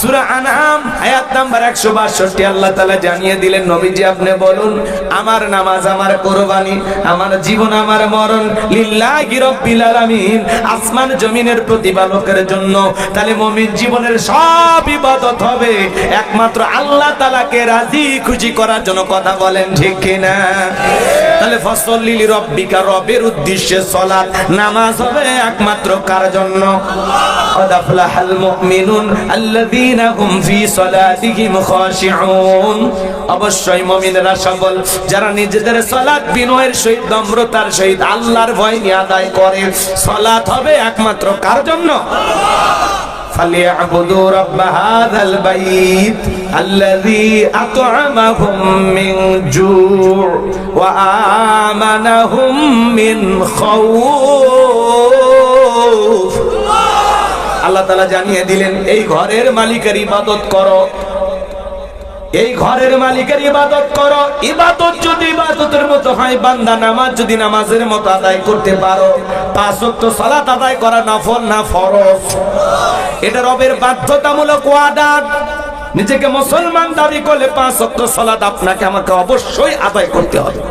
সূরা আনআম আয়াত নাম্বার 162 আল্লাহ তাআলা জানিয়ে দিলেন, নবীজি আপনি বলুন, আমার নামাজ, আমার কুরবানি, আমার জীবন, আমার মরণ লিল্লাহি রাব্বিল আলামিন, আসমান জমিনের প্রতিপালকের জন্য। তাহলে মুমিন জীবনের সব ইবাদত হবে একমাত্র আল্লাহ তাআলাকে রাজি খুশি করার জন্য। কথা বলেন ঠিক কিনা? তাহলে ফসল্লি লিরাব্বিকা, রবের উদ্দেশ্যে সালাত নামাজ হবে একমাত্র কার জন্য? قد أفلح المؤمنون الذين هم في صلاتهم خاشعون। অবশ্যই মুমিনরা সফল যারা নিজেদের সালাত বিনয়ের সহিত, নম্রতার সহিত আল্লাহর ভয় নিয়ে আদায় করে। সালাত হবে একমাত্র কার জন্য? فليعبدوا رب هذا البيت الذي أطعمهم من جوع وآمنهم من خوف। আল্লাহ তাআলা জানিয়ে দিলেন, এই ঘরের মালিকের ইবাদত করো, এই ঘরের মালিকের ইবাদত করো। ইবাদত যদি ইবাদতের মতো হয়, বান্দা নামাজ যদি নামাজের মতো আদায় করতে পারো, 5 ওয়াক্ত সালাত আদায় করা নফল না ফরজ, এটা রবের বাধ্যতামূলক ওয়াদা। নিজেকে মুসলমান দাবি করলে 5 ওয়াক্ত সালাত আপনাকে আমাকে অবশ্যই আদায় করতে হবে।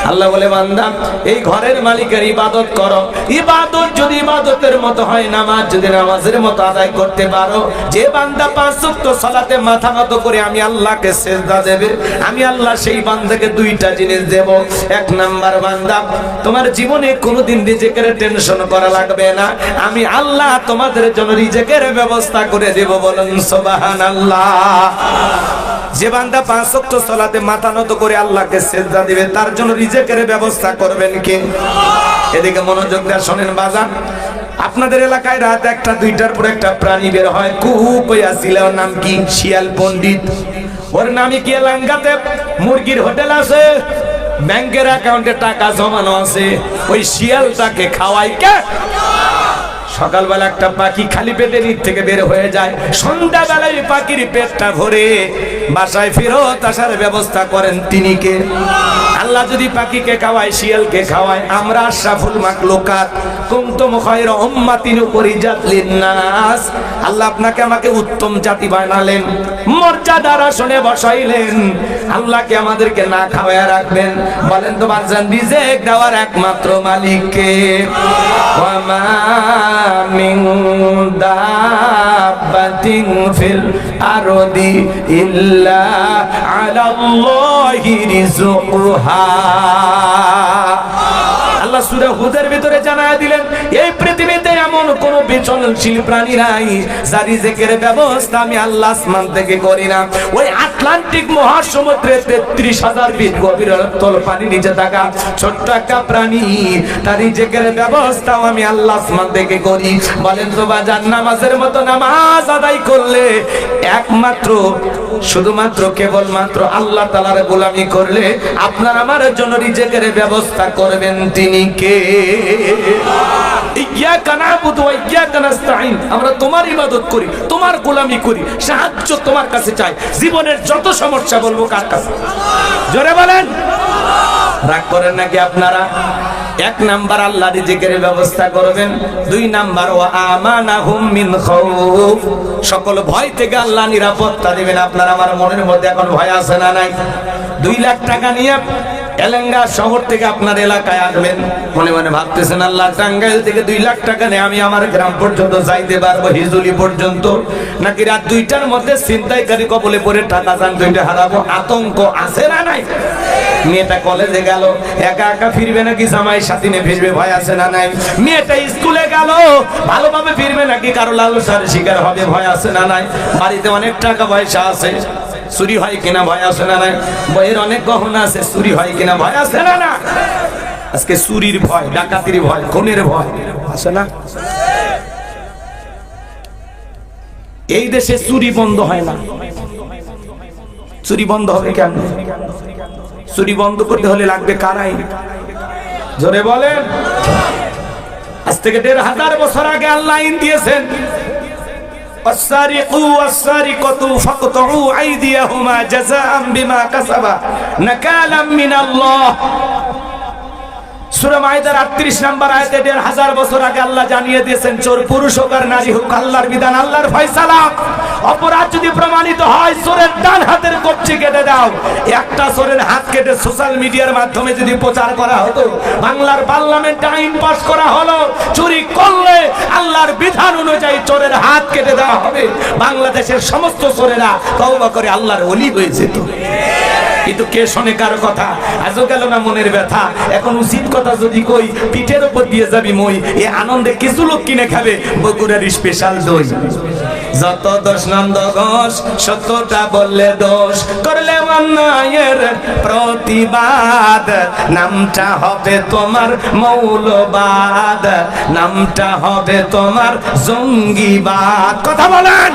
আল্লাহ বলে, বান্দা এই ঘরের মালিকের ইবাদত করো। ইবাদত যদি ইবাদতের মতো হয়, নামাজ যদি নামাজের মতো আদায় করতে পারো, যে বান্দা 5 ওয়াক্ত সালাতে মাথা নত করে আমি আল্লাহকে সিজদা দেবে, আমি আল্লাহ সেই বান্দাকে 2টা জিনিস দেব। 1 নাম্বার, বান্দা তোমার জীবনে কোনোদিন রিজিকের টেনশন করা লাগবে না, আমি আল্লাহ তোমাদের জন্য রিজিকের ব্যবস্থা করে দেব। বলেন সুবহানাল্লাহ। যে বান্দা 5 ওয়াক্ত সালাতে মাথা নত করে আল্লাহকে সিজদা দিবে, তার জন্য রিজিকের ব্যবস্থা করবেন কে? এদিকে মনোযোগ দিয়ে শুনেন বাজান। আপনাদের এলাকায় রাত 1টা 2টার পর একটা প্রাণী বের হয়, খুব ছিল, ওর নাম কি? শিয়াল পণ্ডিত। ওর নামই কি? এলাঙ্গাতে মুরগির হোটেল আছে, ব্যাংকের অ্যাকাউন্টে টাকা জমানো আছে, ওই শিয়ালটাকে খাওয়াই কে? সকালবেলা একটা পাখি খালি পেটে নিচ থেকে বের হয়ে যায়, সন্ধ্যাবেলায় পাখির পেটটা ভরে বাসায় ফেরত আসার ব্যবস্থা করেন তিনি কে? আল্লাহ যদি পাখিকে খাওয়ায়, শিয়ালকে খাওয়ায়, আমরা আশরাফুল মাখলুকাত কুনতুম খায়রা উম্মাতিন উখরিজাত লিন-নাস, আল্লাহ আপনাকে আমাকে উত্তম জাতি বানালেন, মর্যাদার আসনে বসাইলেন, আল্লাহকে আমাদেরকে না খাওয়ায়া রাখবেন? বলেন তো বাজান, রিজিক দেওয়ার একমাত্র মালিক কে? ওয়া মা মিন দাব্বাতিন ফিল আরদি ইল্লা আলাল্লাহি রিজকুহা। আল্লাহ সূরা হুদের ভিতরে জানায়া দিলেন, এই পৃথিবীতে এমন কোন বিচরণশীল প্রাণী নাই যার রিজিকের ব্যবস্থা আমি আল্লাহ আসমান থেকে করি না। ওই আটলান্টিক মহাসমুদ্রে 33,000 ফিট গভীর তল পানি নিচে থাকা ছোট্ট একটা প্রাণী, তার রিজিকের ব্যবস্থাও আমি আল্লাহ আসমান থেকে করি। বলেন তো বাজান, নামাজের মতো নামাজ আদায় করলে একমাত্র শুধুমাত্র কেবলমাত্র আল্লাহ তাআলার গোলামি করলে আপনার আমার জন্য রিজিকের ব্যবস্থা করবেন তিনি কে? ইয়্যাকা না'বুদু ওয়া ইয়্যাকা নাস্তাঈন। আমরা তোমার ইবাদত করি, তোমার গোলামি করি, সাহায্য তোমার কাছে চাই। জীবনের যত সমস্যা বলবো কার কাছে? জোরে বলেন। রাগ করেন নাকি আপনারা? 1 নাম্বার আল্লাহ রিজিকের ব্যবস্থা করবেন। 2 নাম্বার ওয়া আমানাহুম মিন খাউফ, সকল ভয় থেকে আল্লাহ নিরাপত্তা দিবেন। আপনার আমার মনের মধ্যে এখন ভয় আছে না নাই? 2 লাখ টাকা নিয়ে এলাঙ্গা শহর থেকে আপনার এলাকায় আসবেন, মনে মনে ভাবতেছেন আল্লাহ টাঙ্গাইল থেকে 2 লাখ টাকা নিয়ে আমি আমার গ্রাম পর্যন্ত যাইতে পারবো, হিজুলি পর্যন্ত, নাকি রাত 2টার মধ্যে ছিনতাইকারী কবলে পড়ে টাকা জান 2টা হারাবো? আতঙ্ক আছে না নাই? মেয়েটা কলেজে গেল, একা একা ফিরবে নাকি জামাই সাথী নিয়ে ফিরবে? ভয় আছে না নাই? মেয়েটা স্কুলে গেল, ভালোভাবে ফিরবে নাকি কারো লালসার শিকার হবে? ভয় আছে না নাই? বাড়িতে অনেক টাকা পয়সা আছে, চুরি হয় কিনা ভয় আছে না নাই? বইয়ের অনেক গহনা আছে, চুরি হয় কিনা ভয় আছে না না? আজকে চুরির ভয়, ডাকাতির ভয়, খুনের ভয় আছে না? এই দেশে চুরি বন্ধ হয় না। চুরি বন্ধ হবে কেন? চুরি বন্ধ করতে হলে লাগবে কারাই। জোরে বলেন। আজ থেকে 1500 বছর আগে আল্লাহ আইন দিয়েছেন, والسارق والسارقة فاقطعوا أيديهما جزاء بما كسبا نكالا من الله। সূরা মাইদার 38 নম্বর আয়াতে 1500 বছর আগে আল্লাহ জানিয়ে দিয়েছেন, চোর পুরুষ হোক আর নারী হোক, আল্লাহর বিধান, আল্লাহর ফয়সালা। অপরাধ যদি প্রমাণিত হয় চোরের ডান হাতের কবজি কেটে দাও। একটা চোরের হাত কেটে সোশ্যাল মিডিয়ার মাধ্যমে যদি প্রচার করা হতো, বাংলার পার্লামেন্টে আইন পাস করা হলো চুরি করলে আল্লাহর বিধান অনুযায়ী চোরের হাত কেটে দেওয়া হবে, বাংলাদেশের সমস্ত চোরেরা তওবা করে আল্লাহর ওলি হয়ে যেত। কিন্তু কে শোনে কারো কথা? আজও গেল না মনের ব্যথা। এখন উচিত কথা যদি কই, পিঠের উপর দিয়ে যাবি মই। এই আনন্দে কিছু লোক কিনে খাবে বগুড়ার স্পেশাল দই। যত দোষ নন্দ ঘোষ, সত্যটা বললে দোষ, করলে অন্যায়ের প্রতিবাদ, নামটা হবে তোমার মৌলবাদ, নামটা হবে তোমার জঙ্গিবাদ। কথা বলেন,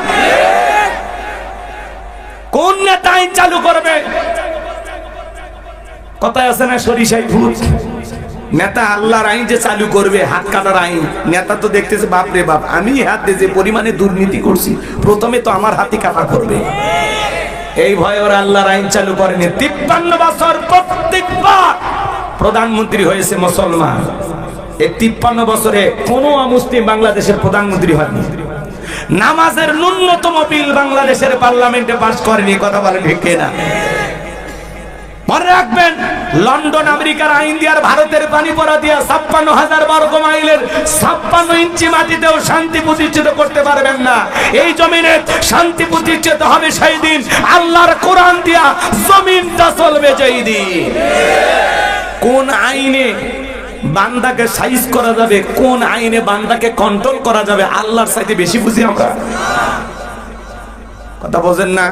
কোন নেতা আইন চালু করবে? কথায় আছে না সরিষাই ভূত। নেতা আল্লাহর আইন যে চালু করবে, হাত কাটার আইন, নেতা তো দেখতেছে বাপ রে বাপ, আমি হাত দিয়ে যে পরিমাণে দুর্নীতি করছি, প্রথমে তো আমার হাতই কাটা করবে। এই ভয়ে ওরা আল্লাহর আইন চালু করেনি। 53 বছর প্রত্যেকবার প্রধানমন্ত্রী হয়েছে মুসলমান। এই 53 বছরে কোনো অমুসলিম বাংলাদেশের প্রধানমন্ত্রী হয়নি। নামাজের ন্যূনতম বিল বাংলাদেশের পার্লামেন্টে পাস করেনি। কথা বলে ঠিক না? মনে রাখবেন, লন্ডন আমেরিকার আইন দিয়ার ভারতের পানি পড়া দিয়া 56,000 বর্গ মাইলের 56 ইঞ্চি মাটিতেও শান্তি প্রতিষ্ঠিত করতে পারবেন না। এই জমিনে শান্তি প্রতিষ্ঠিত হবে সেই দিন আল্লাহর কোরআন দিয়া জমিনটা চলবে যেই দিন। কোন আইনে বান্দাকে সাইজ করা যাবে, কোন আইনে বান্দাকে কন্ট্রোল করা যাবে, আল্লাহর চাইতে বেশি বুঝি আমরা। কথা বোঝেন না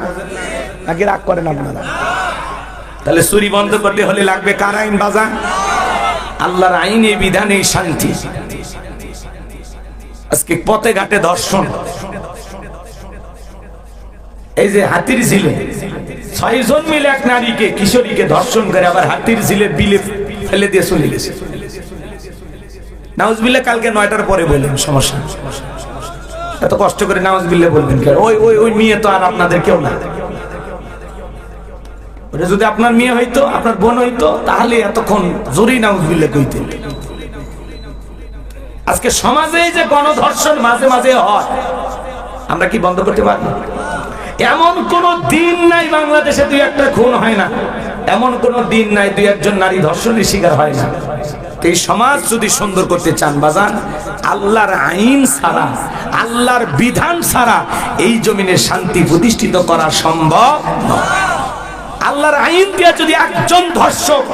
নাকি রাগ করেন আপনারা? তাহলে চুরি বন্ধ করতে হলে লাগবে কার আইন? বাজা আল্লাহর আইনে বিধানে শান্তি। আজকে পথে ঘাটে ধর্ষণ, এই যে হাতির ঝিলে 6 জন মিলে এক নারীকে, কিশোরীকে ধর্ষণ করে আবার হাতির ঝিলে বিলে ফেলে দিয়ে চলে গেছে। নাউজুবিল্লাহ কালকে 9টার পরে বললেন, সমস্যা এত কষ্ট করে নাউজুবিল্লাহ বলবেন কেন? ওই মেয়ে তো আর আপনাদের কেউ না। ওটা যদি আপনার মেয়ে হইতো, আপনার বোন হইতো, তাহলে এতক্ষণ জোরেই নাউজুবিল্লাহ কইতেন। আজকে সমাজে যে গণধর্ষণ মাঝে মাঝে হয়, আমরা কি বন্ধ করতে পারি? এমন কোন দিন নাই বাংলাদেশে 2-1টা খুন হয় না, এমন কোন দিন নাই 2-1জন নারী ধর্ষণের শিকার হয় না। এই সমাজ যদি সুন্দর করতে চান বাজান, আল্লাহর আইন ছাড়া, আল্লাহর বিধান ছাড়া এই জমিনে শান্তি প্রতিষ্ঠিত করা সম্ভব নয়। আল্লাহর আইন দিয়ে যদি একজন ধর্ষক,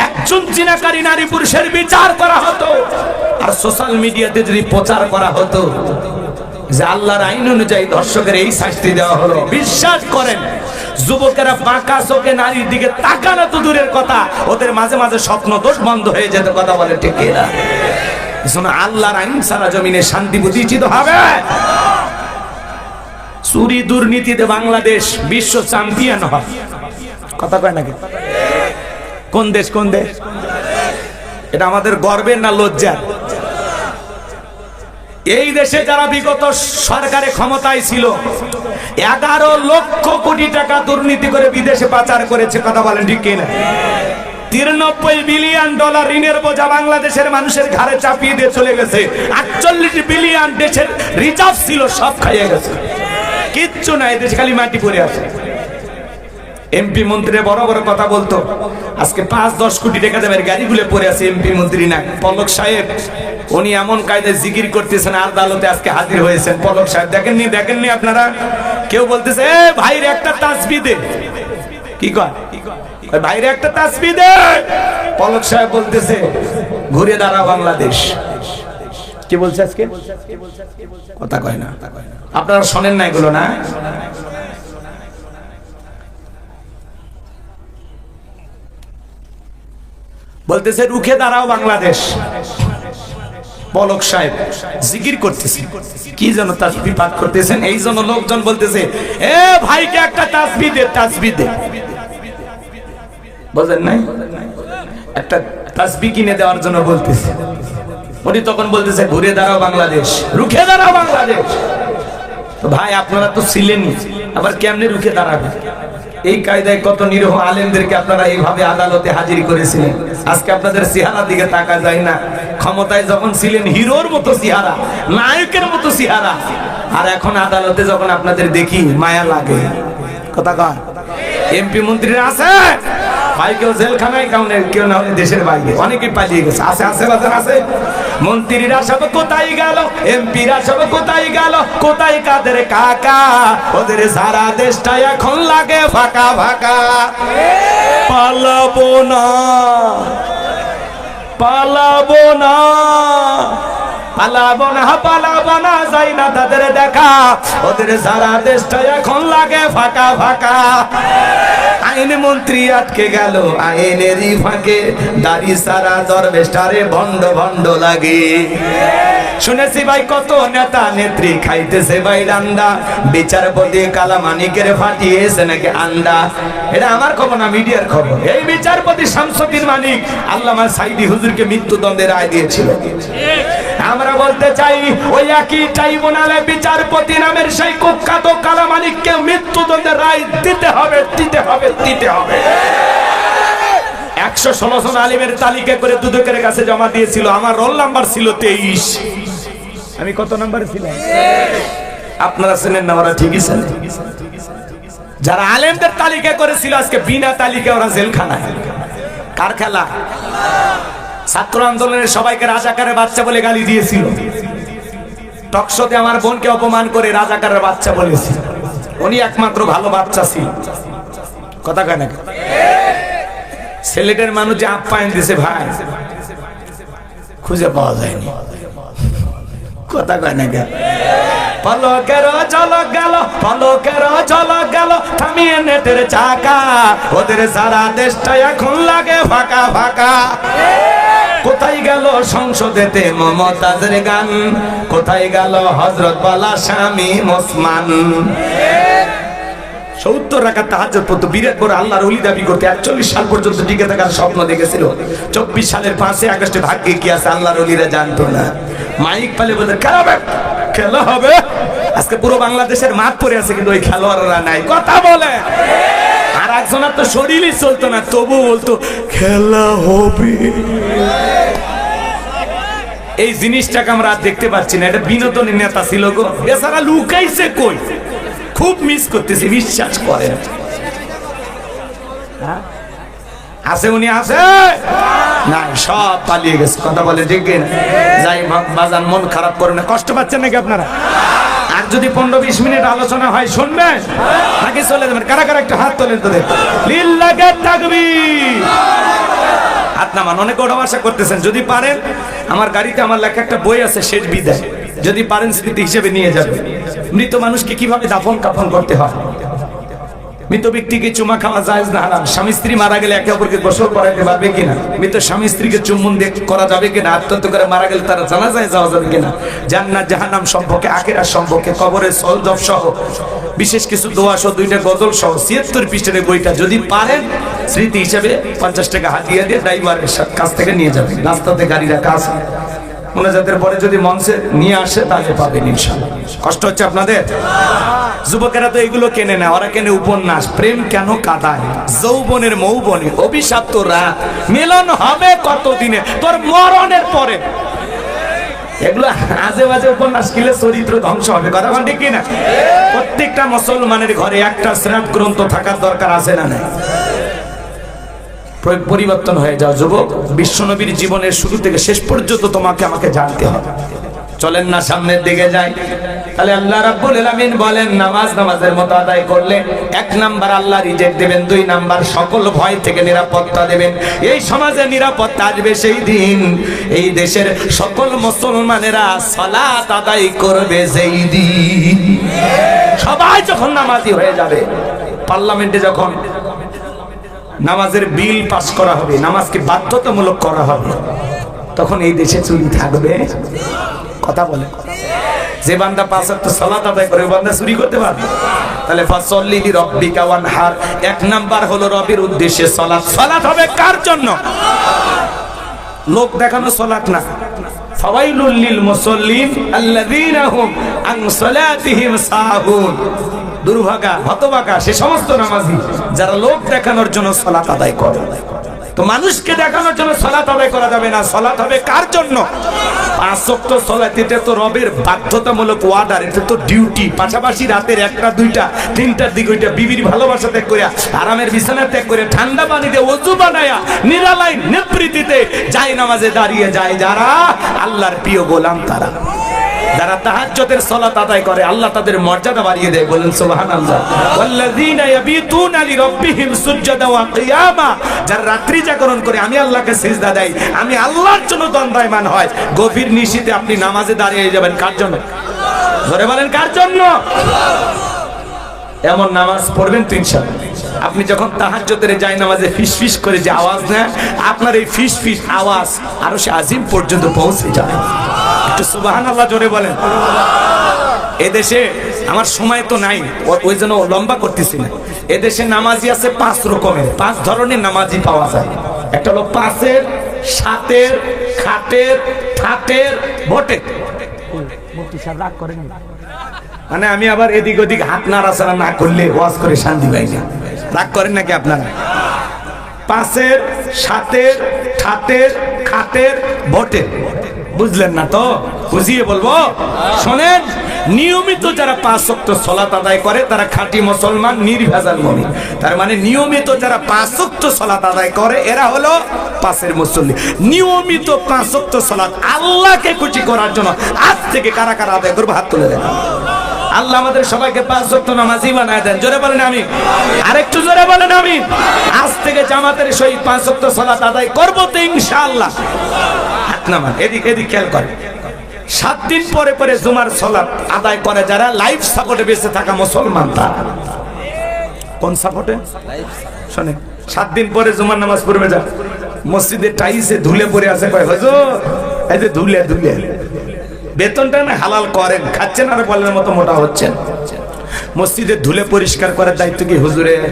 একজন জিনাকারী নারী পুরুষের বিচার করা হতো, আর সোশ্যাল মিডিয়াতে যদি প্রচার করা হতো যে আল্লাহর আইন অনুযায়ী ধর্ষকের এই শাস্তি দেওয়া হলো, বিশ্বাস করেন যুবকেরা বাঁকা চোখে নারীর দিকে তাকানো তো দূরের কথা, ওদের মাঝে মাঝে স্বপ্ন দোষ বন্ধ হয়ে যেত। কথা বলে ঠিক না? আল্লাহর আইন ছাড়া জমিনে শান্তি প্রতিষ্ঠিত হবে? চুরি দুর্নীতিতে বাংলাদেশ বিশ্ব চ্যাম্পিয়ন হয়। কথা কয় নাকি? কোন দেশ? কোন দেশ? এটা আমাদের গর্বের না লজ্জার? এই দেশে যারা বিগত সরকারে ক্ষমতায় ছিল 11 লক্ষ কোটি টাকা দুর্নীতি করে বিদেশে পাচার করেছে। কথা বলেন ঠিক কিনা? 93 বিলিয়ন ডলার ঋণের বোঝা বাংলাদেশের মানুষের ঘাড়ে চাপিয়ে দিয়ে চলে গেছে। 48 বিলিয়ন দেশের রিজার্ভ ছিল, সব খাইয়ে গেছে, কিচ্ছু নাই, দেশে খালি মাটি পড়ে আছে। এমপি মন্ত্রী বড় বড় কথা বলতো, আজকে 5-10 কোটি টাকা দামের গাড়িগুলো পড়ে আছে। এমপি মন্ত্রী না, পলক সাহেব, উনি এমন কায়দায় জিকির করতেছেন, আদালতে আজকে হাজির হয়েছেন। পলক সাহেব দেখেননি আপনারা? কেউ বলতেছে এ ভাইরে একটা তাসবিহ দে। কি কয়? ভাইরে একটা তাসবিহ দে। পলক সাহেব বলতেছে ঘুরে দাঁড়া বাংলাদেশ। কি বলছে আজকে? কথা কয় না। আপনারা শোনেন না এগুলো? না, বলতেছে রুখে দাঁড়াও বাংলাদেশ। পলক সাহেব জিকির করতেছেন, কি যেন তাসবিহ পাঠ করতেছেন। এই জন্য লোকজন বলতেছে এ ভাইকে একটা তাসবিহ দে, তাসবিহ দে। বুঝেন নাই? একটা তাসবিহ কিনে দেওয়ার জন্য বলতেছে। উনি তখন বলতেছে ঘুরে দাঁড়াও বাংলাদেশ, রুখে দাঁড়াও বাংলাদেশ। তো ভাই আপনারা তো ছিলেনই, আবার কেমনে রুখে দাঁড়াবে? এই কায়দায় কত নিরীহ আলেমদেরকে আপনারা এইভাবে আদালতে হাজির করেছিলেন। আজকে আপনাদের চেহারা দিকে তাকা যায় না। ক্ষমতায় যখন ছিলেন হিরোর মতো চেহারা, নায়কের মতো চেহারা, আর এখন আদালতে যখন আপনাদের দেখি মায়া লাগে। কথা কয় এমপি মন্ত্রীরা আছে ভাই, কেউ জেলখানায় কেউ না হলে দেশের বাইরে, অনেকে পালিয়ে গেছে। আছে বাজার আছে। মন্ত্রীরা সব কোথায় গেল, এমপিরা সব কোথায় গেল, কোথায় কাদের কাকা, ওদের সারা দেশটা এখন লাগে ফাঁকা ফাঁকা। পালাবো না, পালাবো না, পালাবো না, পালাবো না, যাই না তাদের দেখা, ওদের সারা দেশটা এখন লাগে ফাঁকা ফাঁকা। আইন মন্ত্রী আটকে গেল আইনেরই ফাঁকে, দাড়ি সারা দরবেশটারে ভণ্ড ভণ্ড লাগে। শুনেছি ভাই কত নেতা নেত্রী খাইতেছে ভাই ডান্ডা, বিচারপতি কালামানিকের ফাটিয়েছে নাকি আন্ডা। এটা আমার খবর না, মিডিয়ার খবর। এই বিচারপতি শামসুদ্দিন মানিক আল্লামা সাইদি হুজুরকে মৃত্যুদণ্ডের রায় দিয়েছিল। আমরা বলতে চাই ওই একই ট্রাইব্যুনালে বিচারপতি নামের সেই কুখ্যাত কালামানিককে মৃত্যুদণ্ডের রায় দিতে হবে, দিতে হবে, দিতে হবে। 116 জন আলিমের তালিকা করে দুদকের কাছে জমা দিয়েছিল। আমার রোল নাম্বার ছিল 23। আমি কত নাম্বারে ছিলাম? আপনারা শুনেন না, ওরা ঠিকই ছিল। যারা আলেমদের তালিকা করেছিল আজকে বিনা তালিকা ওরা জেলখানায়। কার খেলা? ছাত্র আন্দোলনের সবাইকে রাজাকারের বাচ্চা বলে গালি দিয়েছিল। টকশোতে আমার বোনকে অপমান করে রাজাকারের বাচ্চা বলেছিল। উনি একমাত্র ভালো বাচ্চা ছিল। কথা কয় না? সিলেটের মানুষ যে আপ্যায়ন দিছে ভাই, খুঁজে পাওয়া যায়নি। কথা কয় না? পলকের ঝলক গেল, পলকের ঝলক গেল, থামিয়ে নেটের চাকা, ওদের সারা দেশটা এখন লাগে ফাঁকা ফাঁকা। কোথায় গেল সংসদেতে মমতাজের গান, কোথায় গেল হযরত বালা স্বামী ওসমান। 70 রাকাত তাহাজ্জুদ পড়তো, বিরাট বড় আল্লাহর ওলি দাবি করতে। 41 সাল পর্যন্ত টিকে থাকার স্বপ্ন দেখেছিল। 24 সালের 5 আগস্টে ভাগ্যে কি আছে আল্লাহর ওলিরা জানতো না। মাইক পালে বলতে খেলা হবে। আজকে পুরো বাংলাদেশের মাঠ পড়ে আছে, কিন্তু ওই খেলোয়াড়রা নাই। কথা বলে। আর একজনের তো শরীরই চলতো না, তবু বলতো খেলা হবে। এই জিনিসটাকে আমরা দেখতে পাচ্ছি না। এটা বিনোদনের নেতা ছিল গো, বেচারা লুকাইছে কই। খুব মিস করতেছি, বিশ্বাস করেন। আছে উনি আছে না, সব পালিয়ে গেছে। কথা বলে ঠিক না? যাই বাজান, মন খারাপ করে না। কষ্ট পাচ্ছেন নাকি আপনারা? আর যদি 15-20 মিনিট আলোচনা হয় শুনবেন নাকি চলে যাবেন? কারা কারা একটু হাত তোলেন তো দেখ। লিল্লাহি তাকবীর। হাত নামান। অনেকে ওটা আশা করতেছেন। যদি পারেন, আমার গাড়িতে আমার লেখা একটা বই আছে, শেষ বিদায়, যদি পারেন স্মৃতি হিসেবে নিয়ে যাবেন। মৃত মানুষকে কিভাবে দাফন কাফন করতে হয়, মৃত ব্যক্তিকে চুমা খাওয়া জায়েজ না হারাম, স্বামী স্ত্রী মারা গেলে একে অপরকে গোসল করাতে পারবে কিনা, মৃত স্বামী স্ত্রীকে চুম্বন দিয়ে করা যাবে কিনা, আত্মহত্যা করে মারা গেলে তারা জানাজায় যাওয়া যাবে কিনা, জান্নাত জাহান্নাম সম্পর্কে, আখিরাত সম্পর্কে, কবরের সওজব সহ বিশেষ কিছু দোয়া সহ 2টা গজল সহ 76 পৃষ্ঠার বইটা যদি পারেন স্মৃতি হিসেবে 50 টাকা হাতিয়ে দিয়ে ড্রাইভারের কাছ থেকে নিয়ে যাবেন। রাস্তাতে গাড়িরা কাজ মোনাজাতের পরে যদি মঞ্চে নিয়ে আসে তাহলে পাবেন ইনশাআল্লাহ। কষ্ট হচ্ছে আপনাদের? যুবকেরা তো এগুলো কেনে না, ওরা কেনে উপন্যাস। প্রেম কেন কাঁদায়, যৌবনের মৌবনে, অভিশপ্ত রাত, মিলন হবে কতদিনে, তোর মরণের পরে। এগুলো আজে বাজে উপন্যাস কিলে চরিত্র ধ্বংস হবে। কথা বল ঠিক কিনা? প্রত্যেকটা মুসলমানের ঘরে একটা শ্রাপ গ্রন্থ থাকার দরকার আছে না নাই? পরিবর্তন হয়ে যাও যুবক। বিশ্বনবীর জীবনের শুরু থেকে শেষ পর্যন্ত তোমাকে আমাকে জানতে হবে। চলেন না সামনের দিকে যাই। তাহলে আল্লাহ রাব্বুল আলামিন বলেন, নামাজের মতো আদায় করলে 1 নাম্বার আল্লাহ রিজেক্ট দেবেন, 2 নাম্বার সকল ভয় থেকে নিরাপত্তা দেবেন। এই সমাজে নিরাপত্তা আসবে সেই দিন, এই দেশের সকল মুসলমানেরা সালাত আদায় করবে সেই দিন। সবাই যখন নামাজি হয়ে যাবে, পার্লামেন্টে যখন নামাজের বিল পাস করা হবে, নামাজকে বাধ্যতামূলক করা হবে, তখন এই দেশে চুরি থাকবে? কথা বলে। যে বান্দা 5 ওয়াক্ত সালাত আদায় করে, বান্দা চুরি করতে পারবে? তাহলে ফাসাল্লি লিরাব্বিকা ওয়ানহার, 1 নাম্বার হলো রবের উদ্দেশ্যে সালাত। সালাত হবে কার জন্য? লোক দেখানো সালাত না। ফাওয়াইলুল লিল মুসাল্লিন আল্লাযীনা হুম আন সালাতিহিম সাহুন। দুর্ভাগা, হতভাগা সে সমস্ত নামাজি যারা লোক দেখানোর জন্য সালাত আদায় করে। তো মানুষকে দেখানোর জন্য সালাত আদায় করা যাবে না। সালাত হবে কার জন্য? পাঁচ ওয়াক্ত সালাত এটা তো রবের বাধ্যতামূলক ওয়ার্ডার, এটা তো ডিউটি। পাশাপাশি রাতের 1টা 2টা 3টার দিকে ওইটা বিবির ভালোবাসা ত্যাগ করে, আরামের বিছানা ত্যাগ করে, ঠান্ডা পানিতে ওযু বানায়া নিরালাই নিবৃত্তিতে যায় নামাজে দাঁড়িয়ে যায় যারা আল্লাহর প্রিয় গোলাম, তারা যারা তাহাজ্জুদের সালাত আদায় করে আল্লাহ তাদের মর্যাদা বাড়িয়ে দেয়। বলেন সুবহানাল্লাহ। ওয়াল্লাযীনা ইয়াবিতুনা লিরাব্বিহিম সুজদান ওয়া কিয়ামা, যারা রাত্রি জাগরণ করে আমি আল্লাহকে সিজদা দেই, আমি আল্লাহর জন্য দণ্ডায়মান হয়। গভীর নিশীথে আপনি নামাজে দাঁড়িয়ে যাবেন কার জন্য? জোরে বলেন কার জন্য? এমন নামাজ পড়বেন তো ইনশাআল্লাহ। আপনি যখন তাহাজ্জুদের যায় নামাজে ফিসফিস করে যে আওয়াজ নেয়, আপনার এই ফিসফিস আওয়াজ আরশে আজিম পর্যন্ত পৌঁছে যায়। একটু সুবহানাল্লাহ জোরে বলেন। এদেশে আমার সময় তো নাই, ওই জন্য লম্বা করতেছি না। এদেশে নামাজি আছে 5 রকমের, 5 ধরনের নামাজি পাওয়া যায়। একটা হলো 5-এর, 7-এর, খাটের, ঠাটের, ভোটের। মুফতি সাহেব রাগ করেন না, মানে আমি আবার এদিক ওদিক হাত নাড়াচাড়া না করলে ওয়াজ করে শান্তি পাই না। রাগ করেন নাকি আপনারা? 5-এর, 7-এর, ঠাটের, খাটের, ভোটের। বুঝলেন না তো? বুঝিয়ে বলবো, শোনেন। নিয়মিত যারা 5 ওয়াক্ত সালাত আদায় করে তারা খাঁটি মুসলমান, নির্ভেজাল মুমিন। তার মানে নিয়মিত যারা 5 ওয়াক্ত সালাত আদায় করে এরা হলো 5-এর মুসল্লি। নিয়মিত 5 ওয়াক্ত সালাত আল্লাহকে খুশি করার জন্য আজ থেকে কারা কারা আদায় করবে হাত তুলে দেন। আল্লাহ আমাদের সবাইকে 5 ওয়াক্ত নামাজি বানায় দেন। জোরে বলেন আমিন। আরেকটু জোরে বলেন আমিন। আজ থেকে জামাতের সহিত 5 ওয়াক্ত সালাত আদায় করব তো ইনশাআল্লাহ। হাত নামান, এদিক এদিক খেয়াল করে। 7 দিন পরে পরে জুমার সালাত আদায় করে যারা, লাইফ সাপোর্টে বেঁচে থাকা মুসলমান। তারা কোন সাপোর্টে? শুনে 7 দিন পরে জুমার নামাজ পড়বে যা, মসজিদে টাইসে ধুলে পড়ে আছে, কয় হুজুর এই যে ধুলে ধুলে বেতনটা না হালাল করেন, খাচ্ছেন আর বলের মতো মোটা হচ্ছেন। মসজিদে ধুলে পরিষ্কার করার দায়িত্ব কি হুজুরের?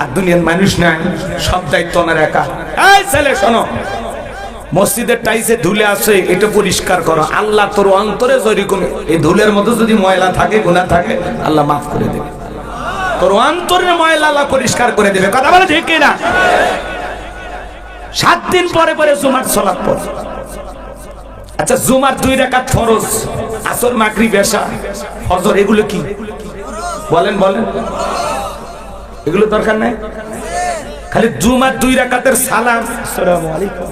আর দুনিয়ার মানুষ নাই, সব দায়িত্ব ওনার একা। এই ছেলে শোনো, মসজিদের টাইসে ধুলে আছে, এটা পরিষ্কার করো। আল্লাহ তোর অন্তরে যেরকম এই ধুলের মতো যদি ময়লা থাকে, গুনাহ থাকে, আল্লাহ মাফ করে দেবে। তোর অন্তরের ময়লা আল্লাহ পরিষ্কার করে দেবে। কথা বলে ঠিক না? 7 দিন পরে পরে জুমার সালাত পড়। আচ্ছা, জুমার 2 রাকাত ফরজ, আসর, মাগরিব, এশা, ফজর, এগুলো কি বলেন? বলেন, এগুলো দরকার নাই? খালি জুমার 2 রাকাতের সালাম, আসসালামু আলাইকুম,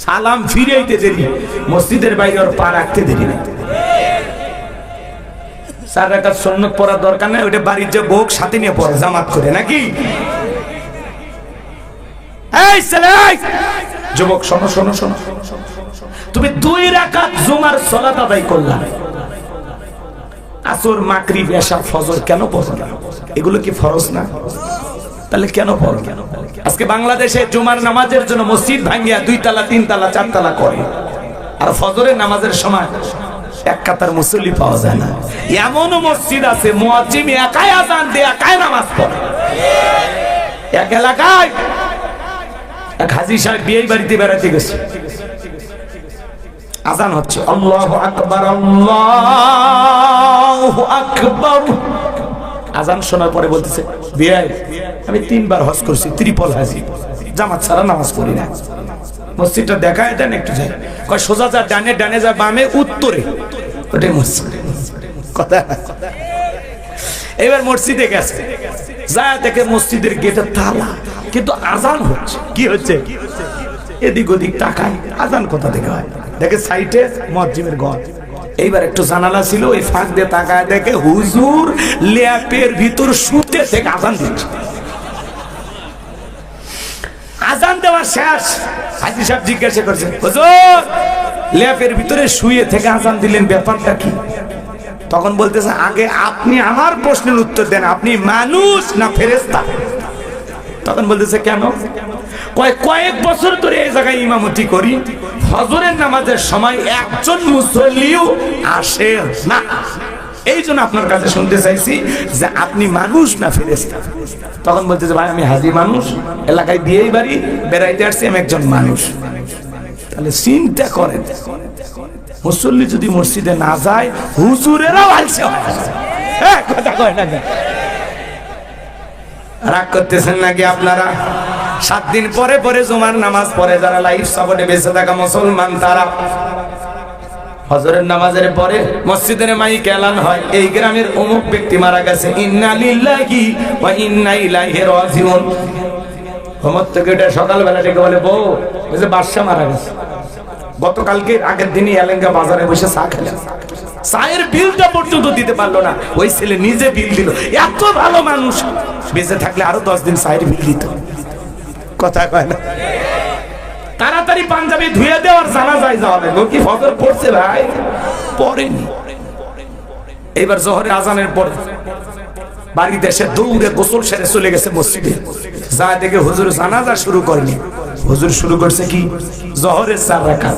সালাম ফিরাইতে দেরি, মসজিদের বাইরে ওর পা রাখতে দেরি না। 4 রাকাত সুন্নাত পড়ার দরকার নাই, ওটা বাড়ির যে বউক সাথে নিয়ে পড়ে জামাত করে নাকি? এই ছেলে, যুবক শোনো শোনো শোনো, তুমি 2 রাকাত জুমার সালাত আদায় করলা, আসর, মাগরিব, এশা, ফজর কেন পড়ো না? এগুলো কি ফরজ না? তাহলে কেন পড়ো? আজকে বাংলাদেশে জুমার নামাজের জন্য মসজিদ ভাঙিয়া 2 তালা 3 তালা 4 তালা করে, আর ফজরের নামাজের সময় 1 কাতার মুসল্লি পাওয়া যায় না। এমনও মসজিদ আছে মুয়াজ্জিন একাই আযান দিয়ে একাই নামাজ পড়ে। এক এলাকায় এক হাজী সাহেব বিয়ে বাড়িতে বেড়াতে গেছে, আযান হচ্ছে, আল্লাহু আকবার, আল্লাহু আকবার। আযান শোনার পরে বলতেছে, বিয়াই আমি 3 বার হজ করছি, ত্রিপল হাজি, জামাত ছাড়া নামাজ পড়ি না। মসজিদটা দেখায় দেন একটু, যায় কয় সোজা যা, ডানে ডানে যা, বামে উত্তরে, ওটাই মসজিদ। কথা, এবার মসজিদে গেছে, যায় দেখে মসজিদের গেটে তালা, কিন্তু আযান হচ্ছে। কি হচ্ছে? এদিক ওদিক তাকায়, আযান কোথা থেকে হয়? দেখে সাইটে মুয়াজ্জিনের ঘর। এইবার একটু জানালা ছিল, ওই ফাঁক দিয়ে তাকায় দেখে হুজুর ল্যাপের ভিতর শুতে থেকে আযান দিচ্ছে। আযান দেওয়া শেষ, হাজী সাহেব জিজ্ঞাসা করছে, হুজুর ল্যাপের ভিতরে শুয়ে থেকে আযান দিলেন, ব্যাপারটা কি? তখন বলতেছে, আগে আপনি আমার প্রশ্নের উত্তর দেন, আপনি মানুষ না ফেরেশতা? তখন বলতেছে, কেন? কয়েক বছর ধরে এই জায়গায় ইমামতি করি, ফজরের নামাজের সময় একজন মুসল্লিও আসে না, এই জন্য আপনার কাছে শুনতে চাইছি যে আপনি মানুষ না ফেরেশতা? তখন বলতেছে, ভাই আমি হাজী মানুষ, এলাকায় বিয়েই বাড়ি বেড়াইতে আসছি, আমি একজন মানুষ। তাহলে চিন্তা করেন, মুসল্লি যদি মসজিদে না যায়, হুজুরেরাও আলসে হয়। কথা কয় না, রাগ করতেছেন নাকি আপনারা? 7 দিন পরে পরে জুমার নামাজ পড়ে যারা লাইফ সাপোর্টে বেঁচে থাকা মুসলমান, তারা ফজরের নামাজের পরে মসজিদের মাইকে এলান হয়, এই গ্রামের অমুক ব্যক্তি মারা গেছে, ইন্না লিল্লাহি ওয়া ইন্না ইলাইহি রাজিউন। ঘুমত থেকে উঠে সকালবেলা ডেকে বলে, বউ ওই যে বাদশা মারা গেছে, গতকালকে আগের দিনই এলেঙ্গা বাজারে বসে চা খেলেন, চায়ের বিলটা পর্যন্ত দিতে পারলো না, ওই ছেলে নিজে বিল দিল। এত ভালো মানুষ, বেঁচে থাকলে আরো 10 দিন চায়ের বিল দিত। কথা কয় না? তাড়াতাড়ি পাঞ্জাবি ধুয়ে দেওয়ার জানাজায় যাওয়া লাগবে। কি ফজর পড়ছে ভাই? পড়েনি। এইবার জোহরের আজানের পরে বাড়িতে এসে দৌড়ে গোসল সেরে চলে গেছে মসজিদে, যা দেখে হুজুর জানাজা শুরু করেনি, হুজুর শুরু করছে কি জোহরের 4 রাকাত।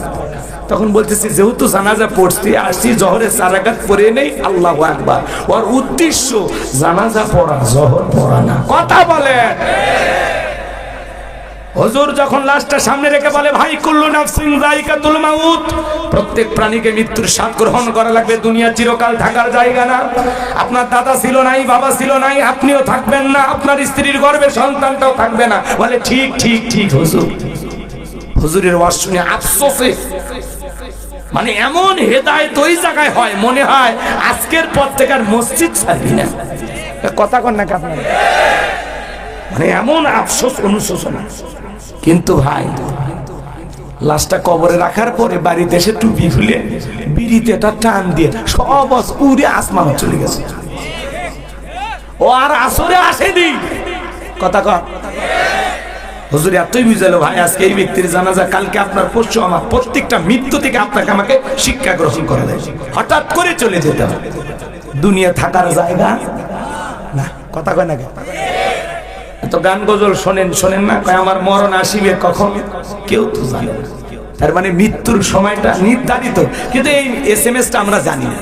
তখন বলতেছি যেহেতু জানাজা পড়ছি আসছি, জোহরের 4 রাকাত পড়ে নেই, আল্লাহু আকবার। ওর উদ্দেশ্য জানাজা পড়া, জোহর পড়া না। কথা বলে। হুজুর যখন লাশটা সামনে রেখে বলে, ভাই কুল্লু নাফসিন যায়িকাতুল মাউত, প্রত্যেক প্রাণীকে মৃত্যুর স্বাদ গ্রহণ করা লাগবে, দুনিয়া চিরকাল থাকার জায়গা না। আপনার দাদা ছিল নাই, বাবা ছিল নাই, আপনিও থাকবেন না, আপনার স্ত্রীর গর্ভে সন্তানটাও থাকবে না। বলে ঠিক ঠিক ঠিক হুজুর। হুজুরের ওয়াজ শুনে আফসোসে মানে এমন হেদায়েত ওই জায়গায় হয়, মনে হয় আজকের পর থেকে আর মসজিদ ছাড়বি না। কথা কন না আপনার, মানে এমন আফসোস অনুশোচনা। কিন্তু ভাই লাশটা কবরে রাখার পরে বাড়িতে এসে টুপি খুলে বিড়িতে একটা টান দিয়ে সব উড়ে আসমান চলে গেছে। ও আর আসরে আসেনি। কথা কন। হুজুর এতই বুঝালো, ভাই আজকে এই ব্যক্তির জানাজা, কালকে আপনার, পরশু আমার, প্রত্যেকটা মৃত্যু থেকে আপনাকে আমাকে শিক্ষা গ্রহণ করা যায়। হঠাৎ করে চলে যেতে হবে, দুনিয়া থাকার জায়গা না। কথা কয় না? তো গান গজল শোনেন শোনেন না, কয় আমার মরণ আসিবে কখন কেউ তো জানে না। তার মানে মৃত্যুর সময়টা নির্ধারিত, কিন্তু এই SMS-টা আমরা জানি না,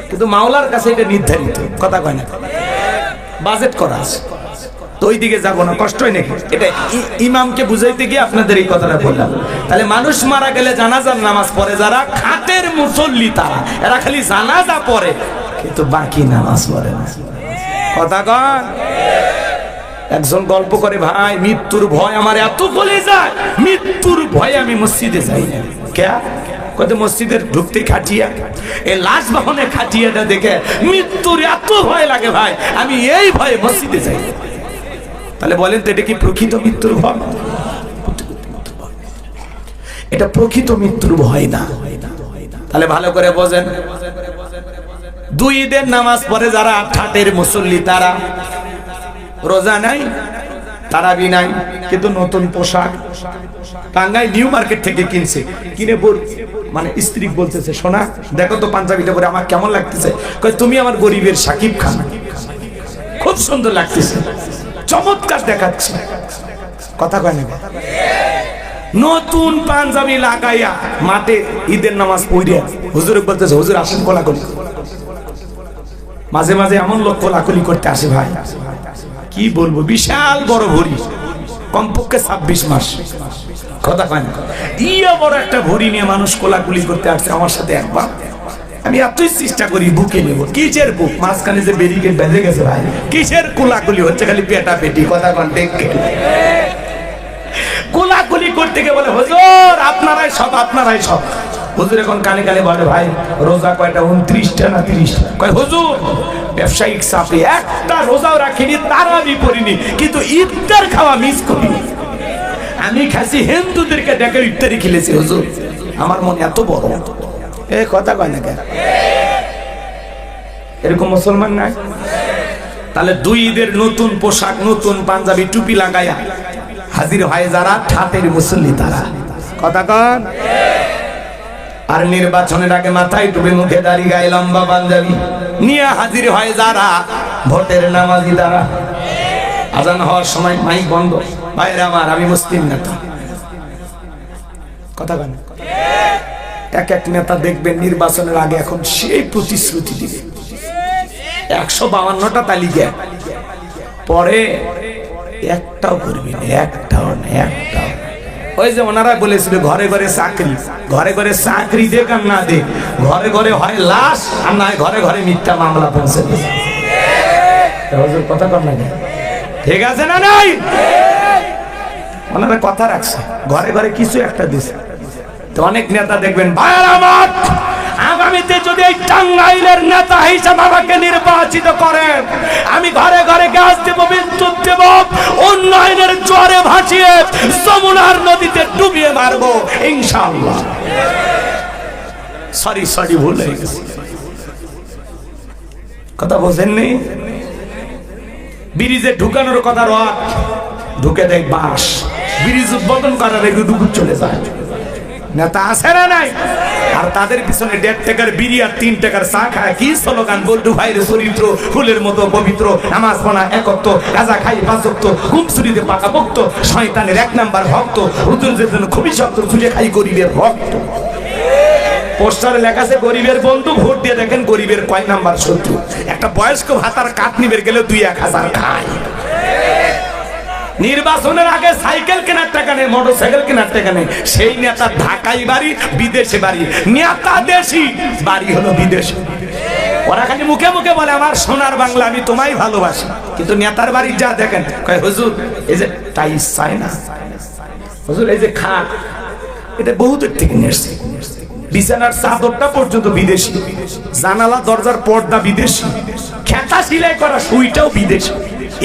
কিন্তু মাওলার কাছে এটা নির্ধারিত। কথা কয় না? বাজেট করা আছে, তো ওই দিকে যাবো না, কষ্ট হয় নাকি? এটা ইমামকে বুঝাইতে গিয়ে আপনাদের এই কথাটা বললাম। তাহলে মানুষ মারা গেলে জানাজার নামাজ পড়ে যারা, খাতের মুসল্লি তারা, এরা খালি জানাজা পড়ে কিন্তু বাকি নামাজ পড়ে না। কথা কন। একজন গল্প করে, ভাই মৃত্যুর ভয় আমার এত গলে যায়, মৃত্যুর ভয়ে আমি মসজিদে যাই না। কে? কত মসজিদের ঢুকতে খাটিয়া, এই লাশ বাহনে খাটিয়াটা দেখে মৃত্যুর এত ভয় লাগে ভাই, আমি এই ভয়ে মসজিদে যাই। তাহলে বলেন তো এটা কি প্রকৃত মৃত্যুর ভয়? এটা প্রকৃত মৃত্যুর ভয় না। তাহলে ভালো করে বোঝেন, 2 ঈদের নামাজ পড়ে যারা, ঠাটের মুসল্লি তারা, রোজা নাই, তারাবি নাই, কিন্তু নতুন পোশাক টাঙ্গাই নিউ মার্কেট থেকে কিনছে, কিনে মানে স্ত্রী বলতেছে, শোনা দেখো তো পাঞ্জাবিটা পরে আমার কেমন লাগতেছে। কয় তুমি আমার গরিবের সাকিব খান, খুব সুন্দর লাগতেছে, চমৎকার দেখাচ্ছে। কথা কয় না? নতুন পাঞ্জাবি লাগাইয়া মাঠে ঈদের নামাজ পড়িয়া হুজুর বলতেছে, হুজুর আসেন কোলাকুলি। মাঝে মাঝে এমন লোক কোলাকুলি করতে আসে ভাই, কি বলবো, বিশাল বড় ভরি, কমপক্ষে 26 মাস। কথা কয় না? ইয়া বড় একটা ভরি নিয়ে মানুষ কোলাকুলি করতে আসছে আমার সাথে একবার। আমি এতই চেষ্টা করি বুকে নেব, কিসের বুক, মাঝখানে যে ব্যারিকেড বেঁধে গেছে ভাই, কিসের কোলাকুলি হচ্ছে, খালি পেটা পেটি। কথা কন ঠিক? কোলাকুলি করতে গিয়ে বলে, হুজুর আপনারাই সব, আপনারাই সব। হুজুর এখন কানে কানে বলে, ভাই রোজা কয়টা, 29টা না 30টা? কয় হুজুর ব্যবসায়িক চাপে একটা রোজাও রাখিনি, তারাবি পড়িনি, কিন্তু ইফতার খাওয়া মিস করিনি। আমি খাসি হিন্দুদেরকে ডেকে ইফতারি খেলেছি হুজুর, আমার মন এত বড়। এ কথা কয় না কেন? এরকম মুসলমান নাই? তাহলে 2 ঈদের নতুন পোশাক, নতুন পাঞ্জাবি, টুপি লাগাইয়া হাজির হয় যারা, ঠাটের মুসল্লি তারা। কথা কন। আর নির্বাচনের আগে মাথায় টুপি, মুখে দাড়ি, গায়ে লম্বা পাঞ্জাবি নিয়ে হাজির হয় যারা, ভোটের নামাজি তারা। আজান হওয়ার সময় মাইক বন্ধ, ভাইরা আমার আমি মুসলিম নেতা। কথা কন। এক এক নেতা দেখবেন নির্বাচনের আগে এখন সেই প্রতিশ্রুতি দিবে, 152টা তালিকা, পরে একটাও করবি না, একটাও না, একটাও। ওই যে ওনারা বলেছিল ঘরে ঘরে চাকরি, ঘরে ঘরে চাকরি দেখ আর না দেখ, ঘরে ঘরে হয় লাশ আর না ঘরে ঘরে মিথ্যা মামলা পৌঁছে দিয়েছে। কথা কর না, ঠিক আছে না? নাই ওনারা কথা রাখছে, ঘরে ঘরে কিছু একটা দিছে। তো অনেক নেতা দেখবেন ভাইয়ের আমার, আগামীতে যদি এই টাঙ্গাইলের নেতা হিসাবে আমাকে নির্বাচিত করেন, আমি ঘরে ঘরে গ্যাস দেব, বিদ্যুৎ দেব, উন্নয়নের জোয়ারে ভাসিয়ে যমুনার নদীতে ডুবিয়ে মারবো ইনশাআল্লাহ। সরি ভুল হয়ে গেছে, কথা বোঝেননি। ব্রিজে ঢুকানোর কথা রড, ঢুকে দেয় বাঁশ, ব্রিজ উদ্বোধন করার একটু ডুবুর চলে যায়। নেতা আছে না নাই? আর তাদের পিছনে 1.5 টাকার বিড়ি আর 3 টাকার চা খায়, কি স্লোগান, বল্টু ভাইয়ের চরিত্র ফুলের মতো পবিত্র, নামাজ পড়া একত্র, গাঁজা খাই 5 ওয়াক্ত, ঘুম চুরিতে পাকা ভক্ত, শয়তানের 1 নাম্বার ভক্ত, হুজুরদের জন্য খুবই শক্ত, চুলে খাই গরিবের ভক্ত। পোস্টারে লেখা আছে গরিবের বন্ধু, ভোট দিয়ে দেখেন গরিবের কয় নাম্বার শত্রু। একটা বয়স্ক ভাতার কাঠ নিবে গেলে 2-1000 খায়। নির্বাচনের আগে সাইকেল কেনার টাকা নেই, মোটরসাইকেল কেনার টাকা নেই। সেই নেতা ঢাকায় বাড়ি, বিদেশে বাড়ি। নেতা দেশি, বাড়ি হলো বিদেশে। ওরা খালি মুখে মুখে বলে আমার সোনার বাংলা, আমি তোমায় ভালোবাসি, কিন্তু নেতার বাড়ি যা দেখেন কয় হুজুর এই যে টাইস চাই না, হুজুর এই যে খাট এটা বহুদের থেকে নিয়ে এসছে, বিছানার চাদরটা পর্যন্ত বিদেশি, জানালা দরজার পর্দা বিদেশি, খেতা সিলাই করা সুইটাও বিদেশি।